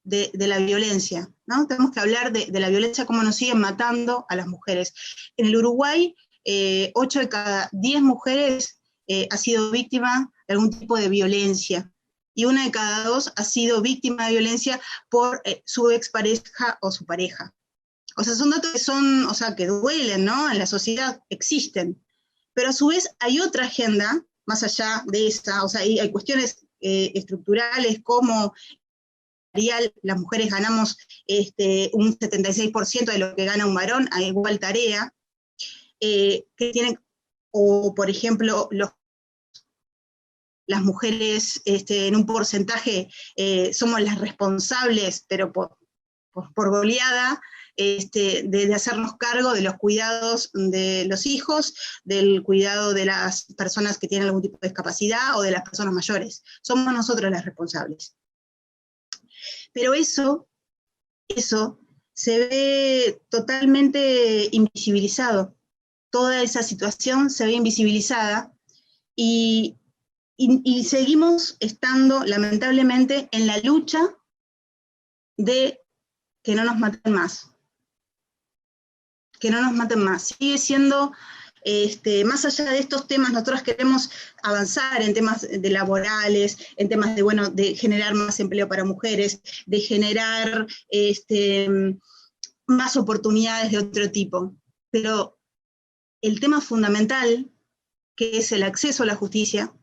Speaker 7: de la violencia, ¿no? Tenemos que hablar de la violencia, cómo nos siguen matando a las mujeres. En el Uruguay, 8 de cada 10 mujeres ha sido víctima de algún tipo de violencia. Y 1 de cada 2 ha sido víctima de violencia por su expareja o su pareja. O sea, son datos que son, o sea, que duelen, ¿no? En la sociedad existen. Pero a su vez hay otra agenda, más allá de esa, o sea, hay cuestiones estructurales como las mujeres ganamos un 76% de lo que gana un varón a igual tarea, que tienen, o por ejemplo, las mujeres en un porcentaje somos las responsables, pero por goleada, de hacernos cargo de los cuidados de los hijos, del cuidado de las personas que tienen algún tipo de discapacidad o de las personas mayores. Somos nosotros las responsables. Pero eso se ve totalmente invisibilizado. Toda esa situación se ve invisibilizada y seguimos estando, lamentablemente, en la lucha de que no nos maten más. Que no nos maten más. Sigue siendo, más allá de estos temas, nosotros queremos avanzar en temas de laborales, en temas de, bueno, de generar más empleo para mujeres, de generar más oportunidades de otro tipo. Pero el tema fundamental, que es el acceso a la justicia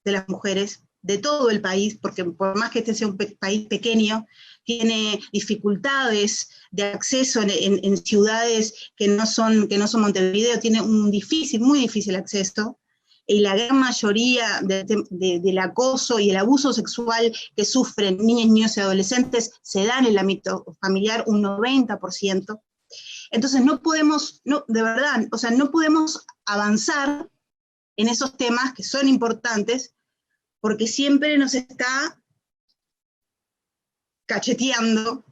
Speaker 7: de las mujeres, de todo el país, porque por más que este sea un país pequeño, tiene dificultades de acceso en ciudades que no son Montevideo, tiene un muy difícil acceso, y la gran mayoría del acoso y el abuso sexual que sufren niñas, niños y adolescentes se da en el ámbito familiar, un 90%. Entonces no podemos, de verdad, o sea, no podemos avanzar en esos temas que son importantes, porque siempre nos está cacheteando,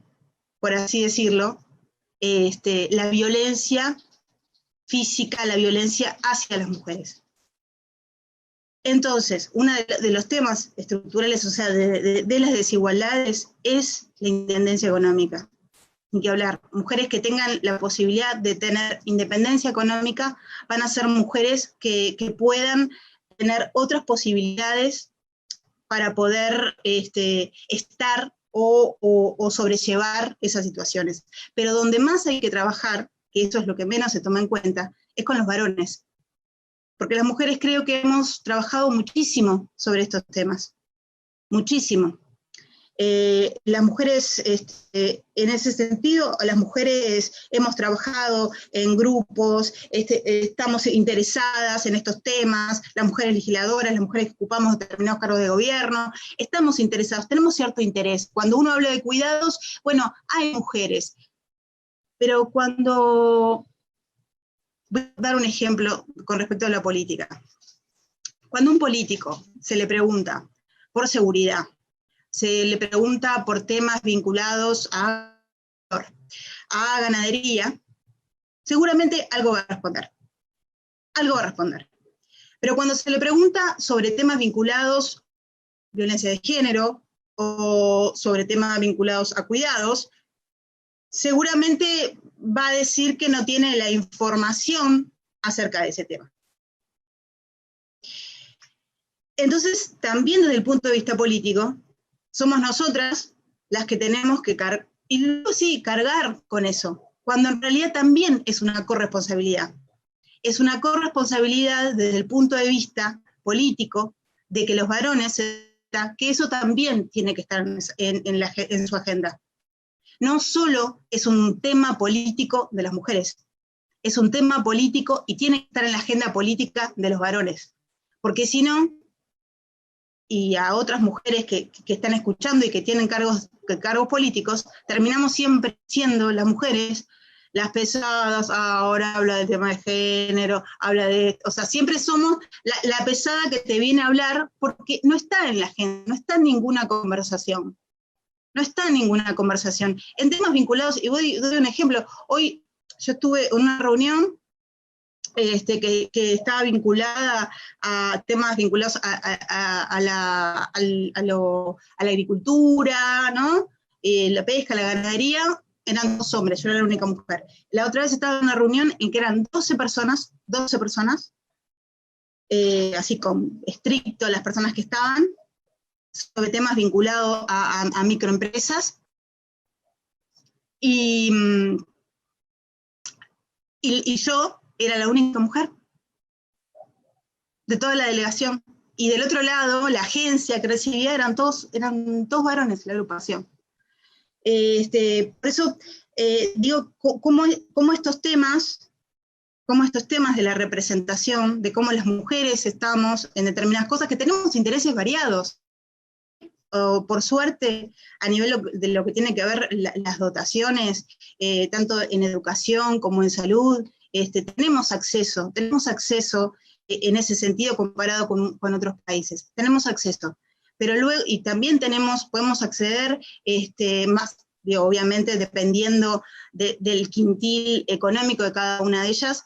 Speaker 7: por así decirlo, la violencia física, la violencia hacia las mujeres. Entonces, uno de los temas estructurales, o sea, de las desigualdades, es la independencia económica. Ni que hablar, mujeres que tengan la posibilidad de tener independencia económica van a ser mujeres que puedan tener otras posibilidades para poder estar o sobrellevar esas situaciones. Pero donde más hay que trabajar, que eso es lo que menos se toma en cuenta, es con los varones. Porque las mujeres creo que hemos trabajado muchísimo sobre estos temas. Muchísimo. Las mujeres, en ese sentido, las mujeres hemos trabajado en grupos, estamos interesadas en estos temas, las mujeres legisladoras, las mujeres que ocupamos determinados cargos de gobierno, estamos interesados, tenemos cierto interés. Cuando uno habla de cuidados, bueno, hay mujeres, pero cuando... Voy a dar un ejemplo con respecto a la política. Cuando a un político se le pregunta por seguridad, se le pregunta por temas vinculados a ganadería, seguramente algo va a responder. Algo va a responder. Pero cuando se le pregunta sobre temas vinculados a violencia de género o sobre temas vinculados a cuidados, seguramente va a decir que no tiene la información acerca de ese tema. Entonces, también desde el punto de vista político, somos nosotras las que tenemos que cargar con eso, cuando en realidad también es una corresponsabilidad. Es una corresponsabilidad desde el punto de vista político, de que los varones, que eso también tiene que estar en su agenda. No solo es un tema político de las mujeres, es un tema político y tiene que estar en la agenda política de los varones. Porque si no, y a otras mujeres que están escuchando y que tienen cargos políticos, terminamos siempre siendo las mujeres las pesadas. Ahora habla del tema de género, habla de, o sea, siempre somos la pesada que te viene a hablar porque no está en la agenda, no está en ninguna conversación. No está en ninguna conversación. En temas vinculados, y doy un ejemplo, hoy yo estuve en una reunión que estaba vinculada a temas vinculados a la agricultura, ¿no? La pesca, la ganadería, eran 2 hombres, yo era la única mujer. La otra vez estaba en una reunión en que eran 12 personas, así como estricto a las personas que estaban, sobre temas vinculados a microempresas, y yo era la única mujer de toda la delegación. Y del otro lado, la agencia que recibía eran todos varones, la agrupación. Por eso digo, cómo estos temas de la representación, de cómo las mujeres estamos en determinadas cosas, que tenemos intereses variados, o por suerte, a nivel de lo que tiene que ver las dotaciones, tanto en educación como en salud, tenemos acceso en ese sentido comparado con otros países, tenemos acceso, pero luego, y también podemos acceder más, obviamente dependiendo del quintil económico de cada una de ellas,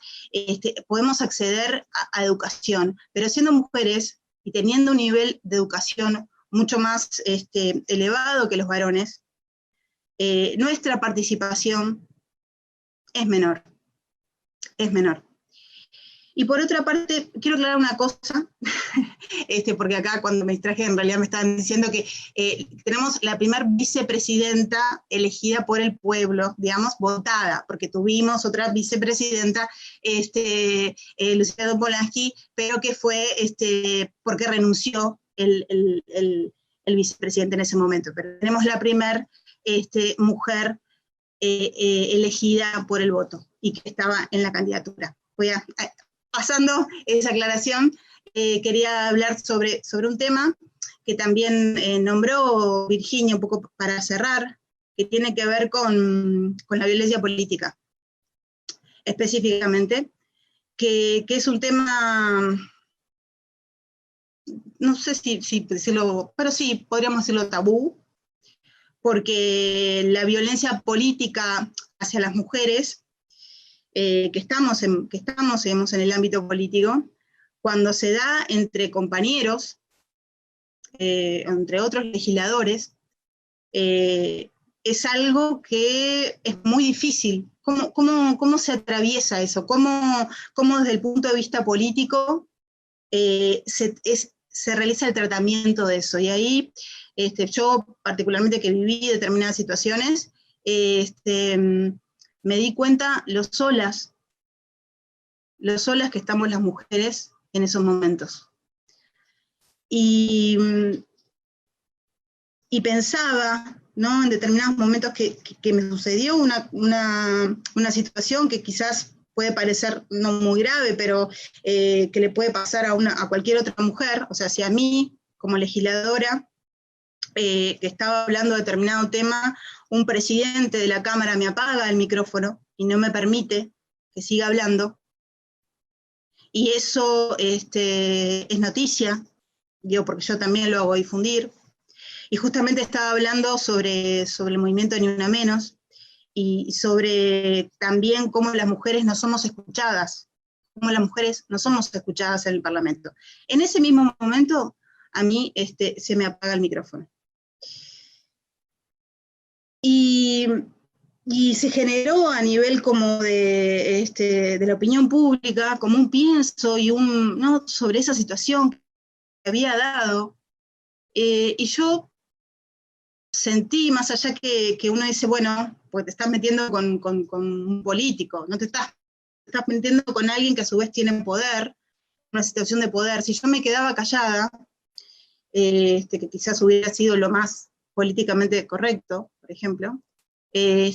Speaker 7: podemos acceder a educación, pero siendo mujeres y teniendo un nivel de educación mucho más elevado que los varones, nuestra participación es menor. Y por otra parte, quiero aclarar una cosa, porque acá cuando me distraje en realidad me estaban diciendo que tenemos la primer vicepresidenta elegida por el pueblo, digamos, votada, porque tuvimos otra vicepresidenta, Lucía Polanski, pero que fue porque renunció el vicepresidente en ese momento. Pero tenemos la primer mujer elegida por el voto, y que estaba en la candidatura. Pasando esa aclaración, quería hablar sobre un tema que también nombró Virginia, un poco para cerrar, que tiene que ver con la violencia política, específicamente, que es un tema, no sé si decirlo, pero sí, podríamos decirlo tabú, porque la violencia política hacia las mujeres, que estamos digamos, en el ámbito político, cuando se da entre compañeros, entre otros legisladores, es algo que es muy difícil. ¿Cómo se atraviesa eso? ¿Cómo desde el punto de vista político se realiza el tratamiento de eso? Y ahí, yo particularmente que viví determinadas situaciones, me di cuenta lo solas que estamos las mujeres en esos momentos. Y pensaba, ¿no?, en determinados momentos que me sucedió una situación que quizás puede parecer no muy grave, pero que le puede pasar a cualquier otra mujer. O sea, si a mí, como legisladora, que estaba hablando de determinado tema, un presidente de la Cámara me apaga el micrófono y no me permite que siga hablando, y eso es noticia, digo, porque yo también lo hago difundir, y justamente estaba hablando sobre el movimiento Ni Una Menos, y sobre también cómo las mujeres no somos escuchadas, en el Parlamento. En ese mismo momento, a mí se me apaga el micrófono. Y se generó a nivel como de la opinión pública, como un pienso y ¿no?, sobre esa situación que había dado, y yo sentí, más allá que uno dice, bueno, pues te estás metiendo con un político, no te estás metiendo con alguien que a su vez tiene poder, una situación de poder. Si yo me quedaba callada, que quizás hubiera sido lo más políticamente correcto, por ejemplo, si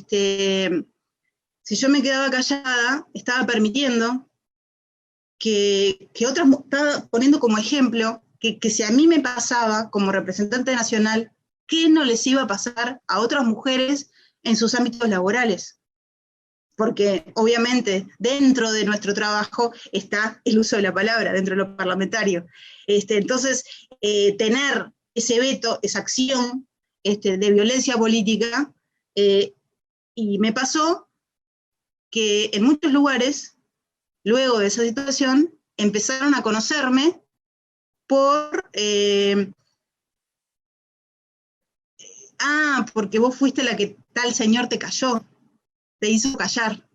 Speaker 7: yo me quedaba callada, estaba permitiendo que otras, estaba poniendo como ejemplo, que si a mí me pasaba como representante nacional, ¿qué no les iba a pasar a otras mujeres en sus ámbitos laborales? Porque obviamente dentro de nuestro trabajo está el uso de la palabra, dentro de lo parlamentario. Entonces, tener ese veto, esa acción de violencia política, y me pasó que en muchos lugares, luego de esa situación, empezaron a conocerme por, porque vos fuiste la que tal señor te cayó, te hizo callar.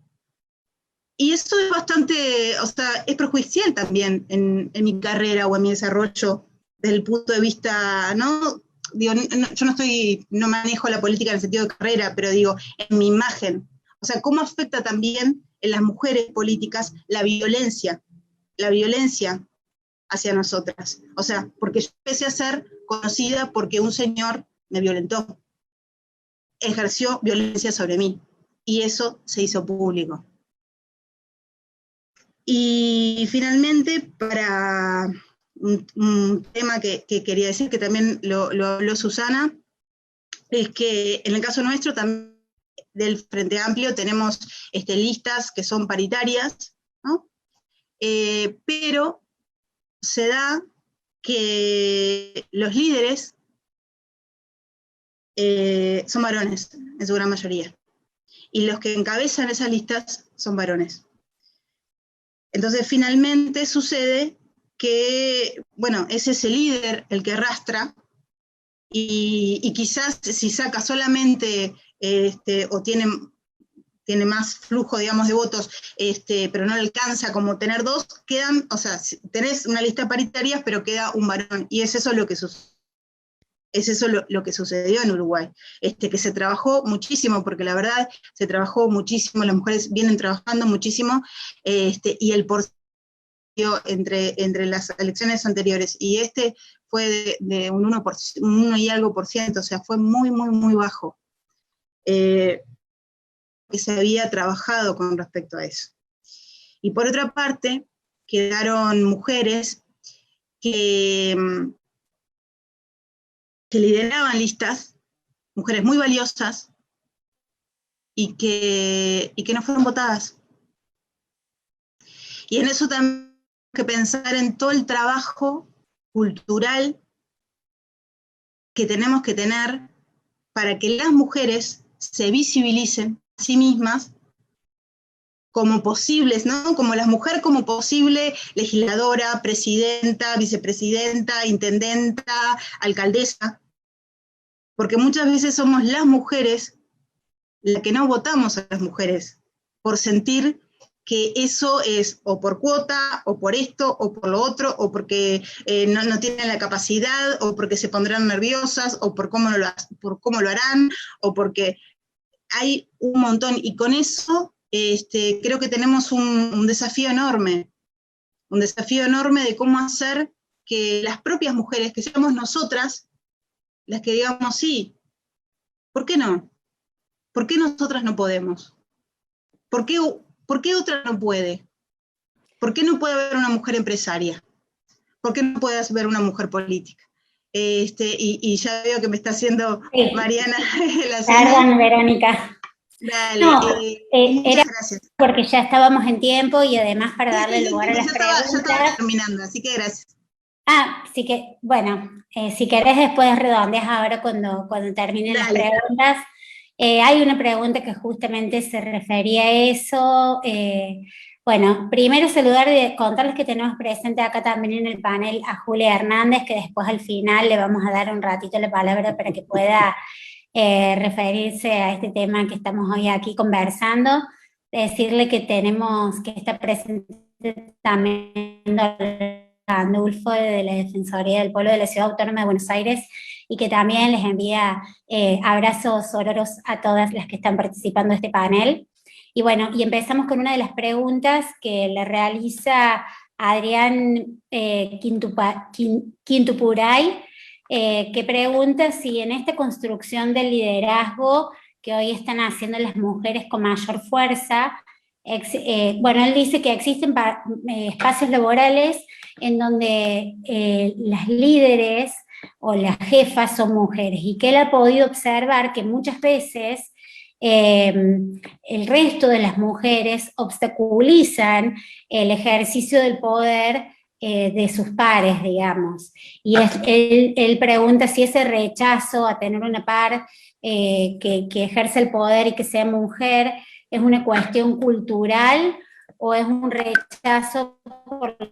Speaker 7: Y eso es bastante, o sea, es perjudicial también en mi carrera o en mi desarrollo, desde el punto de vista, ¿no? Digo, yo no manejo la política en el sentido de carrera, pero digo, en mi imagen. O sea, cómo afecta también en las mujeres políticas la violencia hacia nosotras. O sea, porque yo empecé a ser conocida porque un señor me violentó, ejerció violencia sobre mí, y eso se hizo público. Y finalmente, para un tema que quería decir, que también lo habló Susana, es que en el caso nuestro, también del Frente Amplio, tenemos listas que son paritarias, ¿no? Pero se da que los líderes son varones, en su gran mayoría, y los que encabezan esas listas son varones. Entonces, finalmente sucede que, bueno, es ese líder el que arrastra, y quizás si saca solamente, o tiene más flujo, digamos, de votos, pero no le alcanza como tener dos, quedan, o sea, tenés una lista de paritarias, pero queda un varón, y es eso lo que sucede. Es eso lo que sucedió en Uruguay, que se trabajó muchísimo, porque la verdad se trabajó muchísimo, las mujeres vienen trabajando muchísimo, y el porcentaje entre las elecciones anteriores y fue de un 1 y algo por ciento, o sea, fue muy, muy, muy bajo. Que se había trabajado con respecto a eso. Y por otra parte, quedaron mujeres que lideraban listas, mujeres muy valiosas, y que no fueron votadas. Y en eso también hay que pensar en todo el trabajo cultural que tenemos que tener para que las mujeres se visibilicen a sí mismas como posibles, ¿no? Como las mujeres como posible legisladora, presidenta, vicepresidenta, intendenta, alcaldesa, porque muchas veces somos las mujeres las que no votamos a las mujeres, por sentir que eso es o por cuota, o por esto, o por lo otro, o porque no tienen la capacidad, o porque se pondrán nerviosas, o por cómo lo harán, o porque hay un montón, y con eso creo que tenemos un desafío enorme de cómo hacer que las propias mujeres, que seamos nosotras, las que digamos, sí, ¿por qué no? ¿Por qué nosotras no podemos? ¿Por qué otra no puede? ¿Por qué no puede haber una mujer empresaria? ¿Por qué no puede haber una mujer política? Y ya veo que me está haciendo sí. Mariana la señal.
Speaker 1: Perdón, Verónica.
Speaker 7: Dale,
Speaker 1: No,
Speaker 7: muchas gracias.
Speaker 1: Porque ya estábamos en tiempo y además para darle lugar a las preguntas.
Speaker 7: Ya estaba terminando, así que gracias.
Speaker 1: Sí que, bueno, si querés después redondeas ahora cuando terminen las preguntas. Hay una pregunta que justamente se refería a eso. Bueno, primero saludar y contarles que tenemos presente acá también en el panel a Julia Hernández, que después al final le vamos a dar un ratito la palabra para que pueda referirse a este tema que estamos hoy aquí conversando. Decirle que está presente también Gandulfo de la Defensoría del Pueblo de la Ciudad Autónoma de Buenos Aires, y que también les envía abrazos sororos a todas las que están participando de este panel. Y bueno, y empezamos con una de las preguntas que le realiza Adrián Quintupuray, que pregunta si en esta construcción del liderazgo que hoy están haciendo las mujeres con mayor fuerza, bueno, él dice que existen espacios laborales en donde las líderes o las jefas son mujeres, y que él ha podido observar que muchas veces el resto de las mujeres obstaculizan el ejercicio del poder de sus pares, digamos. Y él pregunta si ese rechazo a tener una par que ejerce el poder y que sea mujer es una cuestión cultural o es un rechazo por la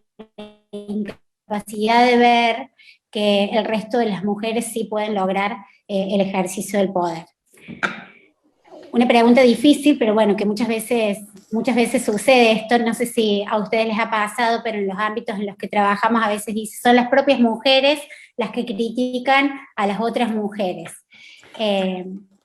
Speaker 1: incapacidad de ver que el resto de las mujeres sí pueden lograr el ejercicio del poder. Una pregunta difícil, pero bueno, que muchas veces muchas veces sucede esto, no sé si a ustedes les ha pasado, pero en los ámbitos en los que trabajamos a veces son las propias mujeres las que critican a las otras mujeres.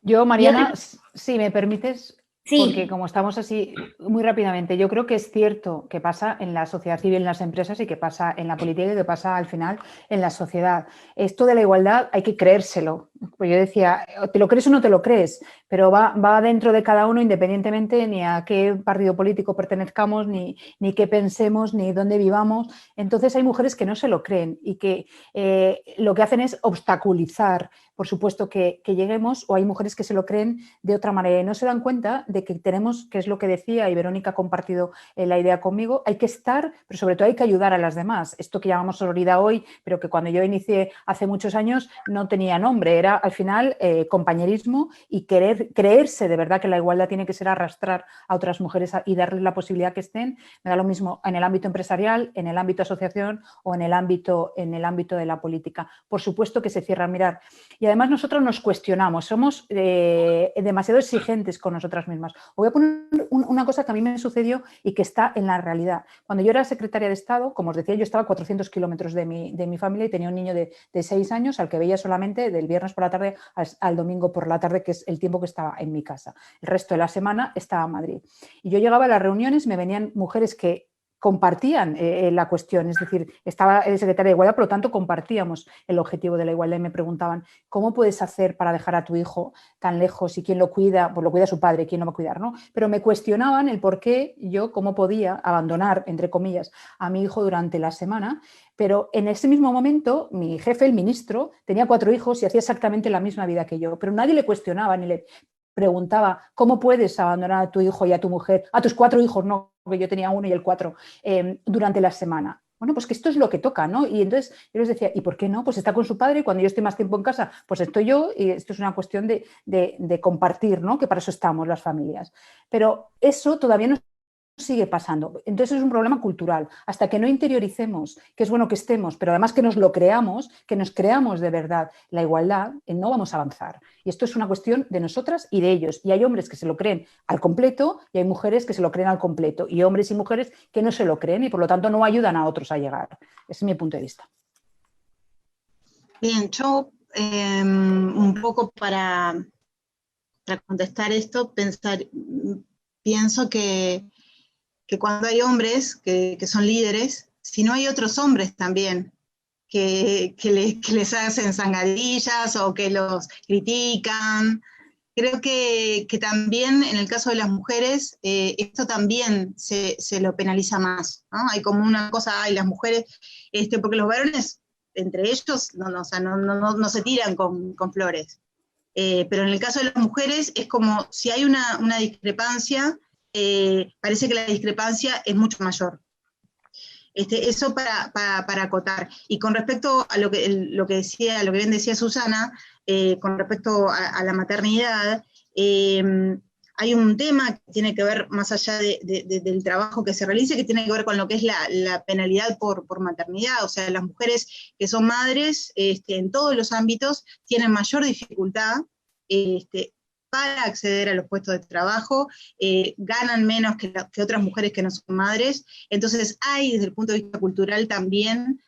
Speaker 5: Yo, Mariana, si me permites,
Speaker 1: sí.
Speaker 5: Porque como estamos así, muy rápidamente, yo creo que es cierto que pasa en la sociedad civil, en las empresas, y que pasa en la política y que pasa al final en la sociedad. Esto de la igualdad hay que creérselo. Pues yo decía, ¿te lo crees o no te lo crees? Pero va dentro de cada uno, independientemente ni a qué partido político pertenezcamos, ni qué pensemos, ni dónde vivamos. Entonces hay mujeres que no se lo creen y que lo que hacen es obstaculizar, por supuesto, que lleguemos, o hay mujeres que se lo creen de otra manera y no se dan cuenta de que tenemos, que es lo que decía, y Verónica ha compartido la idea conmigo, hay que estar, pero sobre todo hay que ayudar a las demás. Esto que llamamos sororidad hoy, pero que cuando yo inicié hace muchos años no tenía nombre, era al final compañerismo y creerse de verdad que la igualdad tiene que ser arrastrar a otras mujeres y darles la posibilidad que estén. Me da lo mismo en el ámbito empresarial, en el ámbito asociación o en el ámbito de la política. Por supuesto que se cierran, mirar. Y además nosotros nos cuestionamos, somos demasiado exigentes con nosotras mismas. Os voy a poner una cosa que a mí me sucedió y que está en la realidad. Cuando yo era secretaria de Estado, como os decía, yo estaba a 400 kilómetros de mi familia y tenía un niño de 6 años al que veía solamente del viernes por la tarde al domingo por la tarde, que es el tiempo que estaba en mi casa. El resto de la semana estaba en Madrid. Y yo llegaba a las reuniones, me venían mujeres que compartían la cuestión, es decir, estaba el secretario de Igualdad, por lo tanto compartíamos el objetivo de la igualdad y me preguntaban, ¿cómo puedes hacer para dejar a tu hijo tan lejos y quién lo cuida? Pues lo cuida su padre, ¿quién lo va a cuidar? ¿No? Pero me cuestionaban el por qué yo, cómo podía abandonar, entre comillas, a mi hijo durante la semana, pero en ese mismo momento mi jefe, el ministro, tenía 4 hijos y hacía exactamente la misma vida que yo, pero nadie le cuestionaba ni le preguntaba, ¿cómo puedes abandonar a tu hijo y a tu mujer, a tus 4 hijos, no, porque yo tenía 1 y el 4, durante la semana? Bueno, pues que esto es lo que toca, ¿no? Y entonces yo les decía, ¿y por qué no? Pues está con su padre y cuando yo estoy más tiempo en casa, pues estoy yo y esto es una cuestión de compartir, ¿no? Que para eso estamos las familias. Pero eso todavía no sigue pasando. Entonces es un problema cultural. Hasta que no interioricemos que es bueno que estemos, pero además que nos lo creamos, que nos creamos de verdad la igualdad, no vamos a avanzar. Y esto es una cuestión de nosotras y de ellos. Y hay hombres que se lo creen al completo y hay mujeres que se lo creen al completo. Y hombres y mujeres que no se lo creen y por lo tanto no ayudan a otros a llegar. Ese es mi punto de vista.
Speaker 7: Bien, yo un poco para contestar esto, pienso que cuando hay hombres que son líderes, si no hay otros hombres también que les hacen zancadillas o que los critican, creo que también en el caso de las mujeres esto también se lo penaliza más, ¿no? Hay como una cosa, las mujeres, porque los varones entre ellos no se tiran con flores, pero en el caso de las mujeres es como si hay una discrepancia, parece que la discrepancia es mucho mayor. Eso para acotar. Y con respecto a lo que bien decía Susana, con respecto a la maternidad, hay un tema que tiene que ver, más allá del trabajo que se realice, que tiene que ver con lo que es la penalidad por maternidad. O sea, las mujeres que son madres, en todos los ámbitos, tienen mayor dificultad para acceder a los puestos de trabajo, ganan menos que otras mujeres que no son madres. Entonces hay, desde el punto de vista cultural también,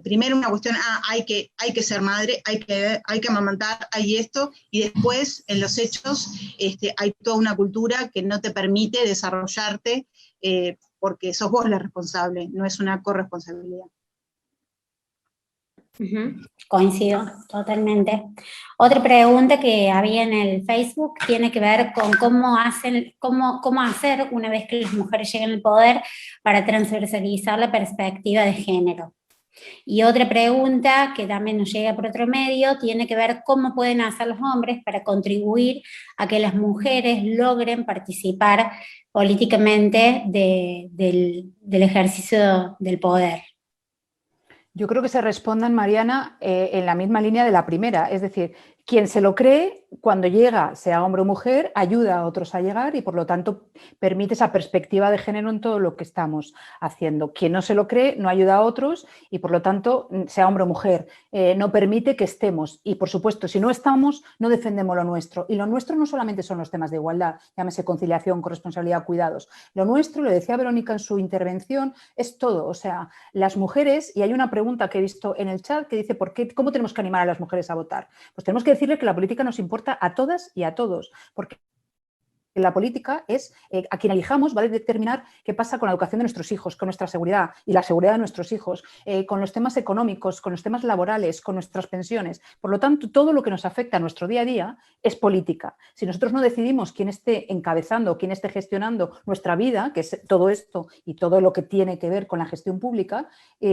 Speaker 7: primero una cuestión, hay que ser madre, hay que amamantar, hay esto, y después en los hechos hay toda una cultura que no te permite desarrollarte porque sos vos la responsable, no es una corresponsabilidad.
Speaker 1: Coincido totalmente. Otra pregunta que había en el Facebook tiene que ver con cómo hacer una vez que las mujeres lleguen al poder para transversalizar la perspectiva de género. Y otra pregunta que también nos llega por otro medio tiene que ver cómo pueden hacer los hombres para contribuir a que las mujeres logren participar políticamente del ejercicio del poder.
Speaker 5: Yo creo que se respondan, Mariana, en la misma línea de la primera, es decir, Quien se lo cree, cuando llega, sea hombre o mujer, ayuda a otros a llegar y, por lo tanto, permite esa perspectiva de género en todo lo que estamos haciendo. Quien no se lo cree, no ayuda a otros y, por lo tanto, sea hombre o mujer, no permite que estemos. Y, por supuesto, si no estamos, no defendemos lo nuestro. Y lo nuestro no solamente son los temas de igualdad, llámese conciliación, corresponsabilidad, cuidados. Lo nuestro, lo decía Verónica en su intervención, es todo. O sea, las mujeres, y hay una pregunta que he visto en el chat que dice ¿cómo tenemos que animar a las mujeres a votar? Pues tenemos que decirle que la política nos importa a todas y a todos, porque la política es a quien elijamos va a determinar qué pasa con la educación de nuestros hijos, con nuestra seguridad y la seguridad de nuestros hijos, con los temas económicos, con los temas laborales, con nuestras pensiones. Por lo tanto, todo lo que nos afecta a nuestro día a día es política. Si nosotros no decidimos quién esté encabezando, quién esté gestionando nuestra vida, que es todo esto y todo lo que tiene que ver con la gestión pública,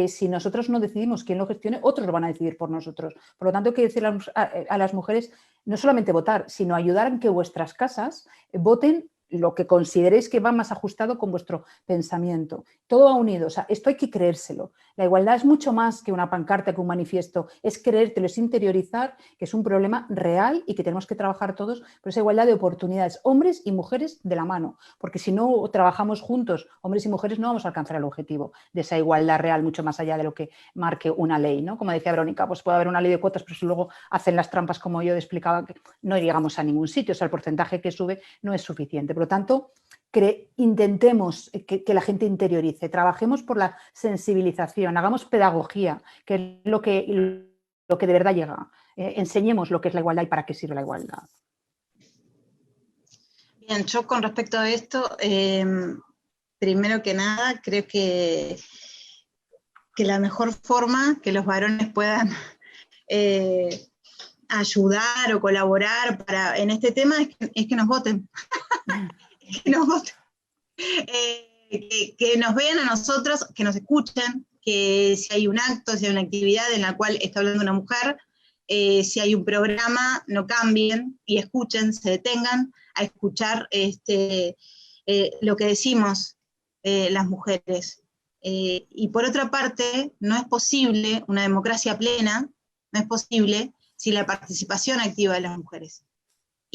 Speaker 5: si nosotros no decidimos quién lo gestione, otros lo van a decidir por nosotros. Por lo tanto, hay que decir a las mujeres no solamente votar, sino ayudar en que vuestras casas voten lo que consideréis que va más ajustado con vuestro pensamiento. Todo va unido, o sea, esto hay que creérselo. La igualdad es mucho más que una pancarta, que un manifiesto, es creértelo, es interiorizar que es un problema real y que tenemos que trabajar todos por esa igualdad de oportunidades, hombres y mujeres de la mano, porque si no trabajamos juntos, hombres y mujeres, no vamos a alcanzar el objetivo de esa igualdad real, mucho más allá de lo que marque una ley, ¿no? Como decía Verónica, pues puede haber una ley de cuotas, pero si luego hacen las trampas, como yo explicaba, que no llegamos a ningún sitio, o sea, el porcentaje que sube no es suficiente. Por lo tanto, intentemos que la gente interiorice, trabajemos por la sensibilización, hagamos pedagogía, que es lo que de verdad llega. Enseñemos lo que es la igualdad y para qué sirve la igualdad.
Speaker 7: Bien, yo con respecto a esto, primero que nada, creo que la mejor forma que los varones puedan ayudar o colaborar en este tema es que nos voten. Que nos voten. Que nos vean a nosotros, que nos escuchen, que si hay un acto, si hay una actividad en la cual está hablando una mujer, si hay un programa, no cambien y escuchen, se detengan a escuchar lo que decimos las mujeres. Y por otra parte, no es posible una democracia plena, no es posible sin la participación activa de las mujeres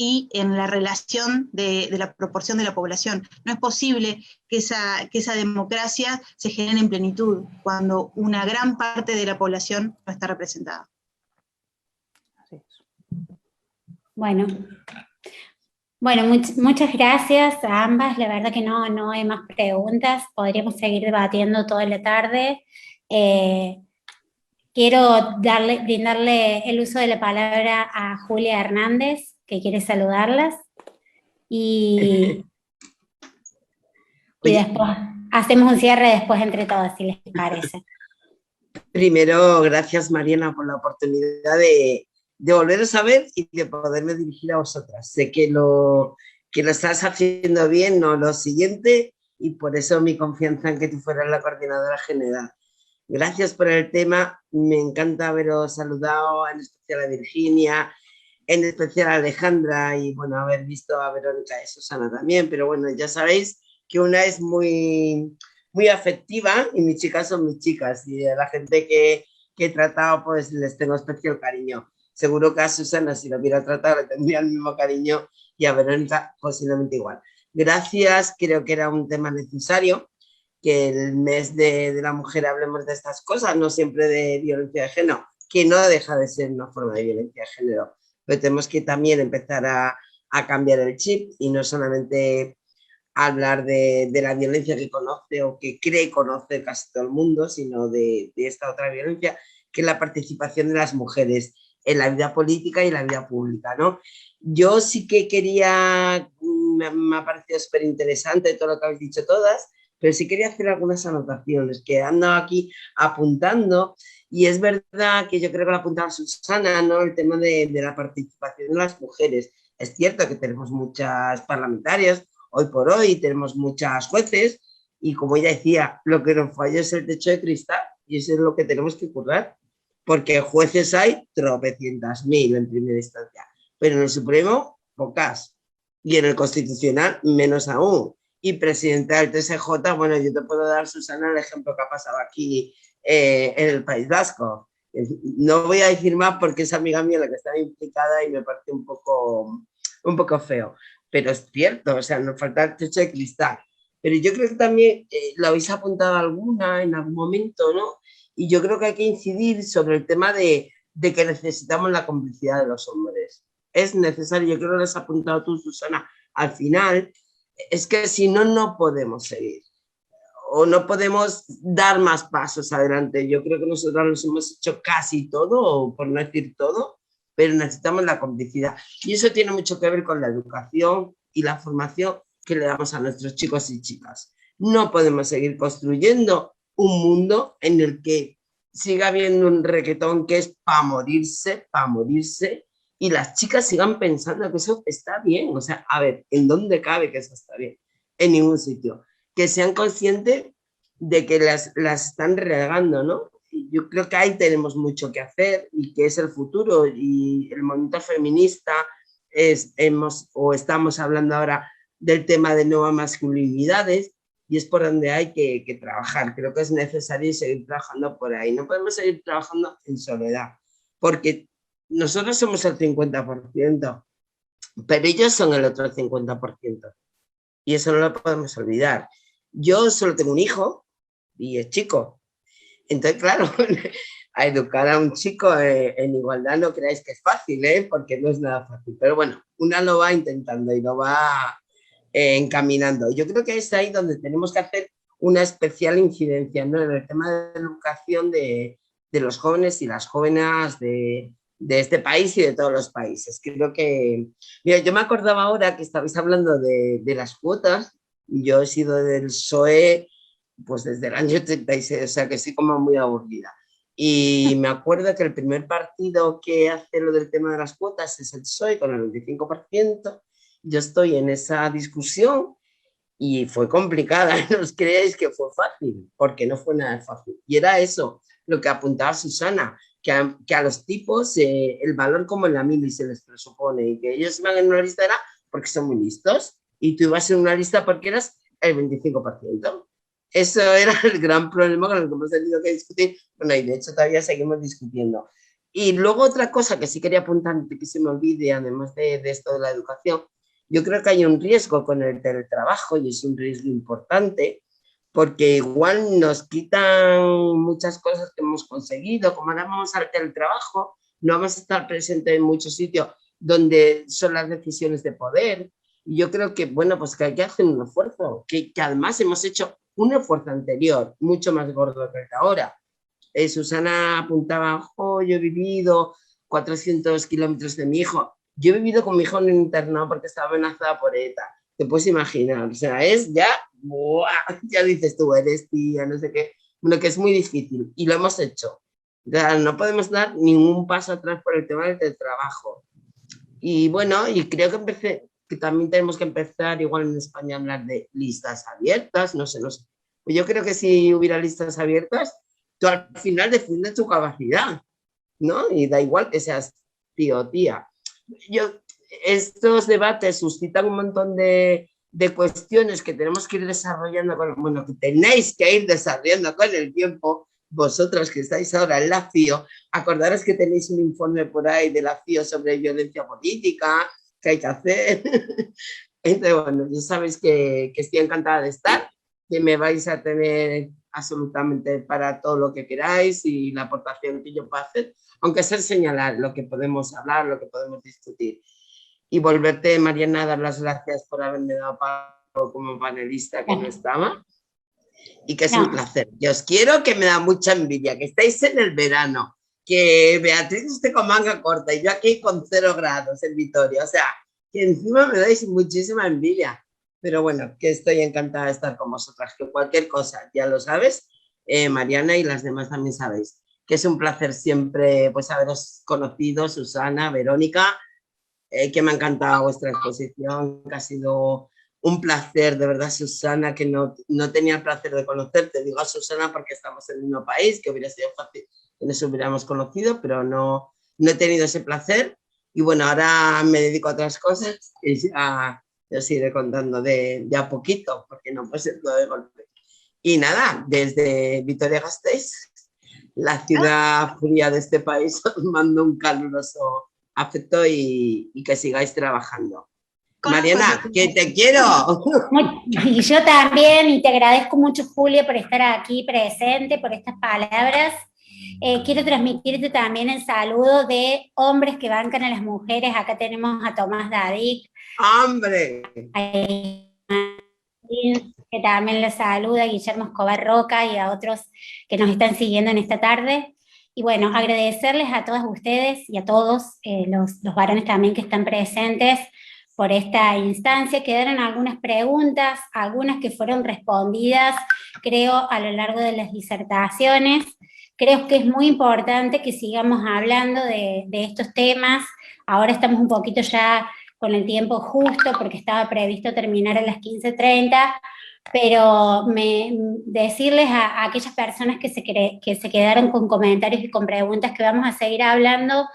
Speaker 7: y en la relación de la proporción de la población. No es posible que esa democracia se genere en plenitud cuando una gran parte de la población no está representada.
Speaker 5: Así es.
Speaker 1: Bueno, muchas gracias a ambas. La verdad que no hay más preguntas. Podríamos seguir debatiendo toda la tarde. Quiero brindarle el uso de la palabra a Julia Hernández, que quiere saludarlas. Y después hacemos un cierre después entre todas, si les parece.
Speaker 8: Primero, gracias Mariana por la oportunidad de volveros a ver y de poderme dirigir a vosotras. Sé que lo estás haciendo bien, no lo siguiente, y por eso mi confianza en que tú fueras la coordinadora general. Gracias por el tema, me encanta haberos saludado, en especial a Virginia, en especial a Alejandra, y bueno, haber visto a Verónica y Susana también, pero bueno, ya sabéis que una es muy, muy afectiva y mis chicas son mis chicas, y a la gente que he tratado pues les tengo especial cariño. Seguro que a Susana, si lo hubiera tratado, le tendría el mismo cariño, y a Verónica posiblemente igual. Gracias, creo que era un tema necesario, que el mes de la mujer hablemos de estas cosas, no siempre de violencia de género, que no deja de ser una forma de violencia de género, pero tenemos que también empezar a cambiar el chip y no solamente hablar de la violencia que conoce o que cree conocer casi todo el mundo, sino de esta otra violencia, que es la participación de las mujeres en la vida política y en la vida pública, ¿no? Yo sí que quería, me ha parecido súper interesante todo lo que habéis dicho todas, pero sí quería hacer algunas anotaciones que ando aquí apuntando, y es verdad que yo creo que lo apuntaba Susana, ¿no? El tema de la participación de las mujeres. Es cierto que tenemos muchas parlamentarias, hoy por hoy tenemos muchas jueces, y como ella decía, lo que nos falla es el techo de cristal, y eso es lo que tenemos que currar, porque jueces hay tropecientas mil en primera instancia, pero en el Supremo pocas, y en el Constitucional menos aún. Y presidenta del TSJ, bueno, yo te puedo dar, Susana, el ejemplo que ha pasado aquí en el País Vasco. No voy a decir más porque es amiga mía la que está implicada y me parece un poco feo, pero es cierto, o sea, nos falta el techo de cristal. Pero yo creo que también lo habéis apuntado alguna en algún momento, ¿no? Y yo creo que hay que incidir sobre el tema de que necesitamos la complicidad de los hombres. Es necesario, yo creo que lo has apuntado tú, Susana, al final, es que si no, no podemos seguir. O no podemos dar más pasos adelante. Yo creo que nosotros nos hemos hecho casi todo, o por no decir todo, pero necesitamos la complicidad. Y eso tiene mucho que ver con la educación y la formación que le damos a nuestros chicos y chicas. No podemos seguir construyendo un mundo en el que siga habiendo un reggaetón que es para morirse, y las chicas sigan pensando que eso está bien. O sea, a ver, ¿en dónde cabe que eso está bien? En ningún sitio. Que sean conscientes de que las están regando, ¿no? Y yo creo que ahí tenemos mucho que hacer y que es el futuro, y el movimiento feminista estamos hablando ahora del tema de nuevas masculinidades, y es por donde hay que trabajar. Creo que es necesario seguir trabajando por ahí. No podemos seguir trabajando en soledad, porque nosotros somos el 50%, pero ellos son el otro 50%. Y eso no lo podemos olvidar. Yo solo tengo un hijo y es chico. Entonces, claro, a educar a un chico en igualdad no creáis que es fácil, porque no es nada fácil. Pero bueno, una lo va intentando y lo va encaminando. Yo creo que es ahí donde tenemos que hacer una especial incidencia, ¿no? En el tema de la educación de los jóvenes y las jóvenes de este país y de todos los países. Creo que... Mira, yo me acordaba ahora que estabais hablando de las cuotas. Yo he sido del PSOE pues desde el año 36, o sea que sí, como muy aburrida. Y me acuerdo que el primer partido que hace lo del tema de las cuotas es el PSOE con el 25%. Yo estoy en esa discusión y fue complicada, no os creáis que fue fácil, porque no fue nada fácil. Y era eso, lo que apuntaba Susana, que a los tipos el valor como en la mili se les presupone, y que ellos van en una lista era porque son muy listos, y tú ibas en una lista porque eras el 25%. Eso era el gran problema con el que hemos tenido que discutir. Bueno, y de hecho todavía seguimos discutiendo. Y luego otra cosa que sí quería apuntar, que se me olvide, además de esto de la educación, yo creo que hay un riesgo con el teletrabajo, y es un riesgo importante, porque igual nos quitan muchas cosas que hemos conseguido. Como ahora vamos al teletrabajo, no vamos a estar presentes en muchos sitios donde son las decisiones de poder. Y yo creo que, bueno, pues que hay que hacer un esfuerzo, que además hemos hecho un esfuerzo anterior, mucho más gordo que ahora. Susana apuntaba, yo he vivido 400 kilómetros de mi hijo. Yo he vivido con mi hijo en un internado porque estaba amenazada por ETA. Te puedes imaginar, o sea, es ya, ¡buah! Ya dices tú, eres tía, no sé qué. Bueno, que es muy difícil y lo hemos hecho. O sea, no podemos dar ningún paso atrás por el tema del trabajo. Y bueno, y creo que también tenemos que empezar, igual en España, a hablar de listas abiertas, no sé. Yo creo que si hubiera listas abiertas, tú al final defiendes tu capacidad, ¿no? Y da igual que seas tío o tía. Estos debates suscitan un montón de cuestiones que tenemos que ir desarrollando, que tenéis que ir desarrollando con el tiempo. Vosotros que estáis ahora en la FIO, acordaros que tenéis un informe por ahí de la FIO sobre violencia política, que hay que hacer. Entonces, bueno, ya sabéis que estoy encantada de estar, que me vais a tener absolutamente para todo lo que queráis y la aportación que yo pueda hacer, aunque sea señalar lo que podemos hablar, lo que podemos discutir. Y volverte, Mariana, a dar las gracias por haberme dado paso como panelista que no estaba, y que es un placer. Yo os quiero, que me da mucha envidia, que estáis en el verano, que Beatriz esté con manga corta y yo aquí con 0 grados en Vitoria, o sea, que encima me dais muchísima envidia. Pero bueno, que estoy encantada de estar con vosotras, que cualquier cosa, ya lo sabes, Mariana, y las demás también sabéis, que es un placer siempre pues haberos conocido, Susana, Verónica, que me ha encantado vuestra exposición, que ha sido un placer, de verdad, Susana, que no tenía el placer de conocerte. Digo a Susana porque estamos en el mismo país, que hubiera sido fácil que nos hubiéramos conocido, pero no he tenido ese placer. Y bueno, ahora me dedico a otras cosas y ya os iré contando de a poquito, porque no puede ser todo de golpe. Y nada, desde Vitoria-Gasteiz, la ciudad fría de este país, os mando un caluroso afecto y que sigáis trabajando. Mariana, que te quiero.
Speaker 1: Y yo también, y te agradezco mucho, Julia, por estar aquí presente, por estas palabras. Quiero transmitirte también el saludo de hombres que bancan a las mujeres. Acá tenemos a Tomás Dadik.
Speaker 8: ¡Hombre!
Speaker 1: Que también les saluda, Guillermo Escobar Roca y a otros que nos están siguiendo en esta tarde. Y bueno, agradecerles a todas ustedes y a todos los varones también que están presentes por esta instancia. Quedaron algunas preguntas, algunas que fueron respondidas, creo, a lo largo de las disertaciones. Creo que es muy importante que sigamos hablando de estos temas. Ahora estamos un poquito ya con el tiempo justo, porque estaba previsto terminar a las 15:30, pero decirles a aquellas personas que se quedaron con comentarios y con preguntas que vamos a seguir hablando,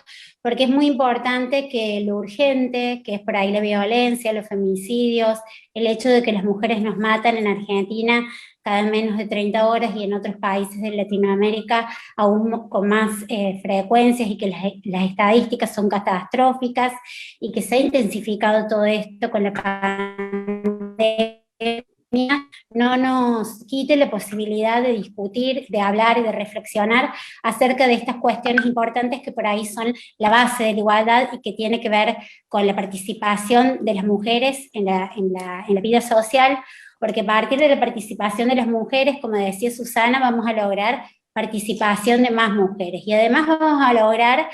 Speaker 1: porque es muy importante que lo urgente, que es por ahí la violencia, los femicidios, el hecho de que las mujeres nos matan en Argentina cada menos de 30 horas y en otros países de Latinoamérica aún con más frecuencias, y que las estadísticas son catastróficas, y que se ha intensificado todo esto con la pandemia, no nos quite la posibilidad de discutir, de hablar y de reflexionar acerca de estas cuestiones importantes que por ahí son la base de la igualdad y que tiene que ver con la participación de las mujeres en la vida social, porque a partir de la participación de las mujeres, como decía Susana, vamos a lograr participación de más mujeres, y además vamos a lograr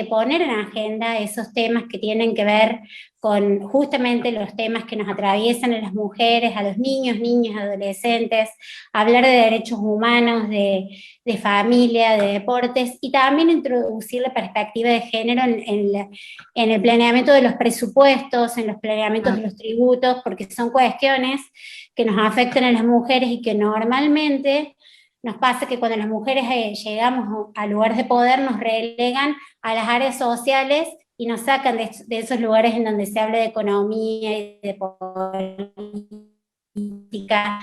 Speaker 1: poner en agenda esos temas que tienen que ver con justamente los temas que nos atraviesan a las mujeres, a los niños, niñas, adolescentes, hablar de derechos humanos, de familia, de deportes, y también introducir la perspectiva de género en el planeamiento de los presupuestos, en los planeamientos de los tributos, porque son cuestiones que nos afectan a las mujeres y que normalmente nos pasa que cuando las mujeres llegamos a lugares de poder nos relegan a las áreas sociales y nos sacan de esos lugares en donde se habla de economía y de política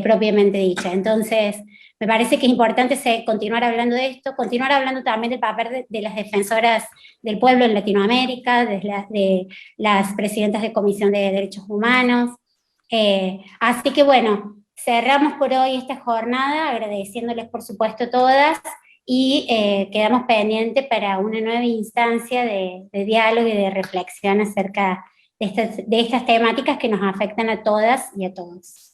Speaker 1: propiamente dicha. Entonces, me parece que es importante continuar hablando de esto, continuar hablando también del papel de las defensoras del pueblo en Latinoamérica, de las presidentas de Comisión de Derechos Humanos. Así que bueno, cerramos por hoy esta jornada, agradeciéndoles por supuesto todas, y quedamos pendientes para una nueva instancia de diálogo y de reflexión acerca de estas temáticas que nos afectan a todas y a todos.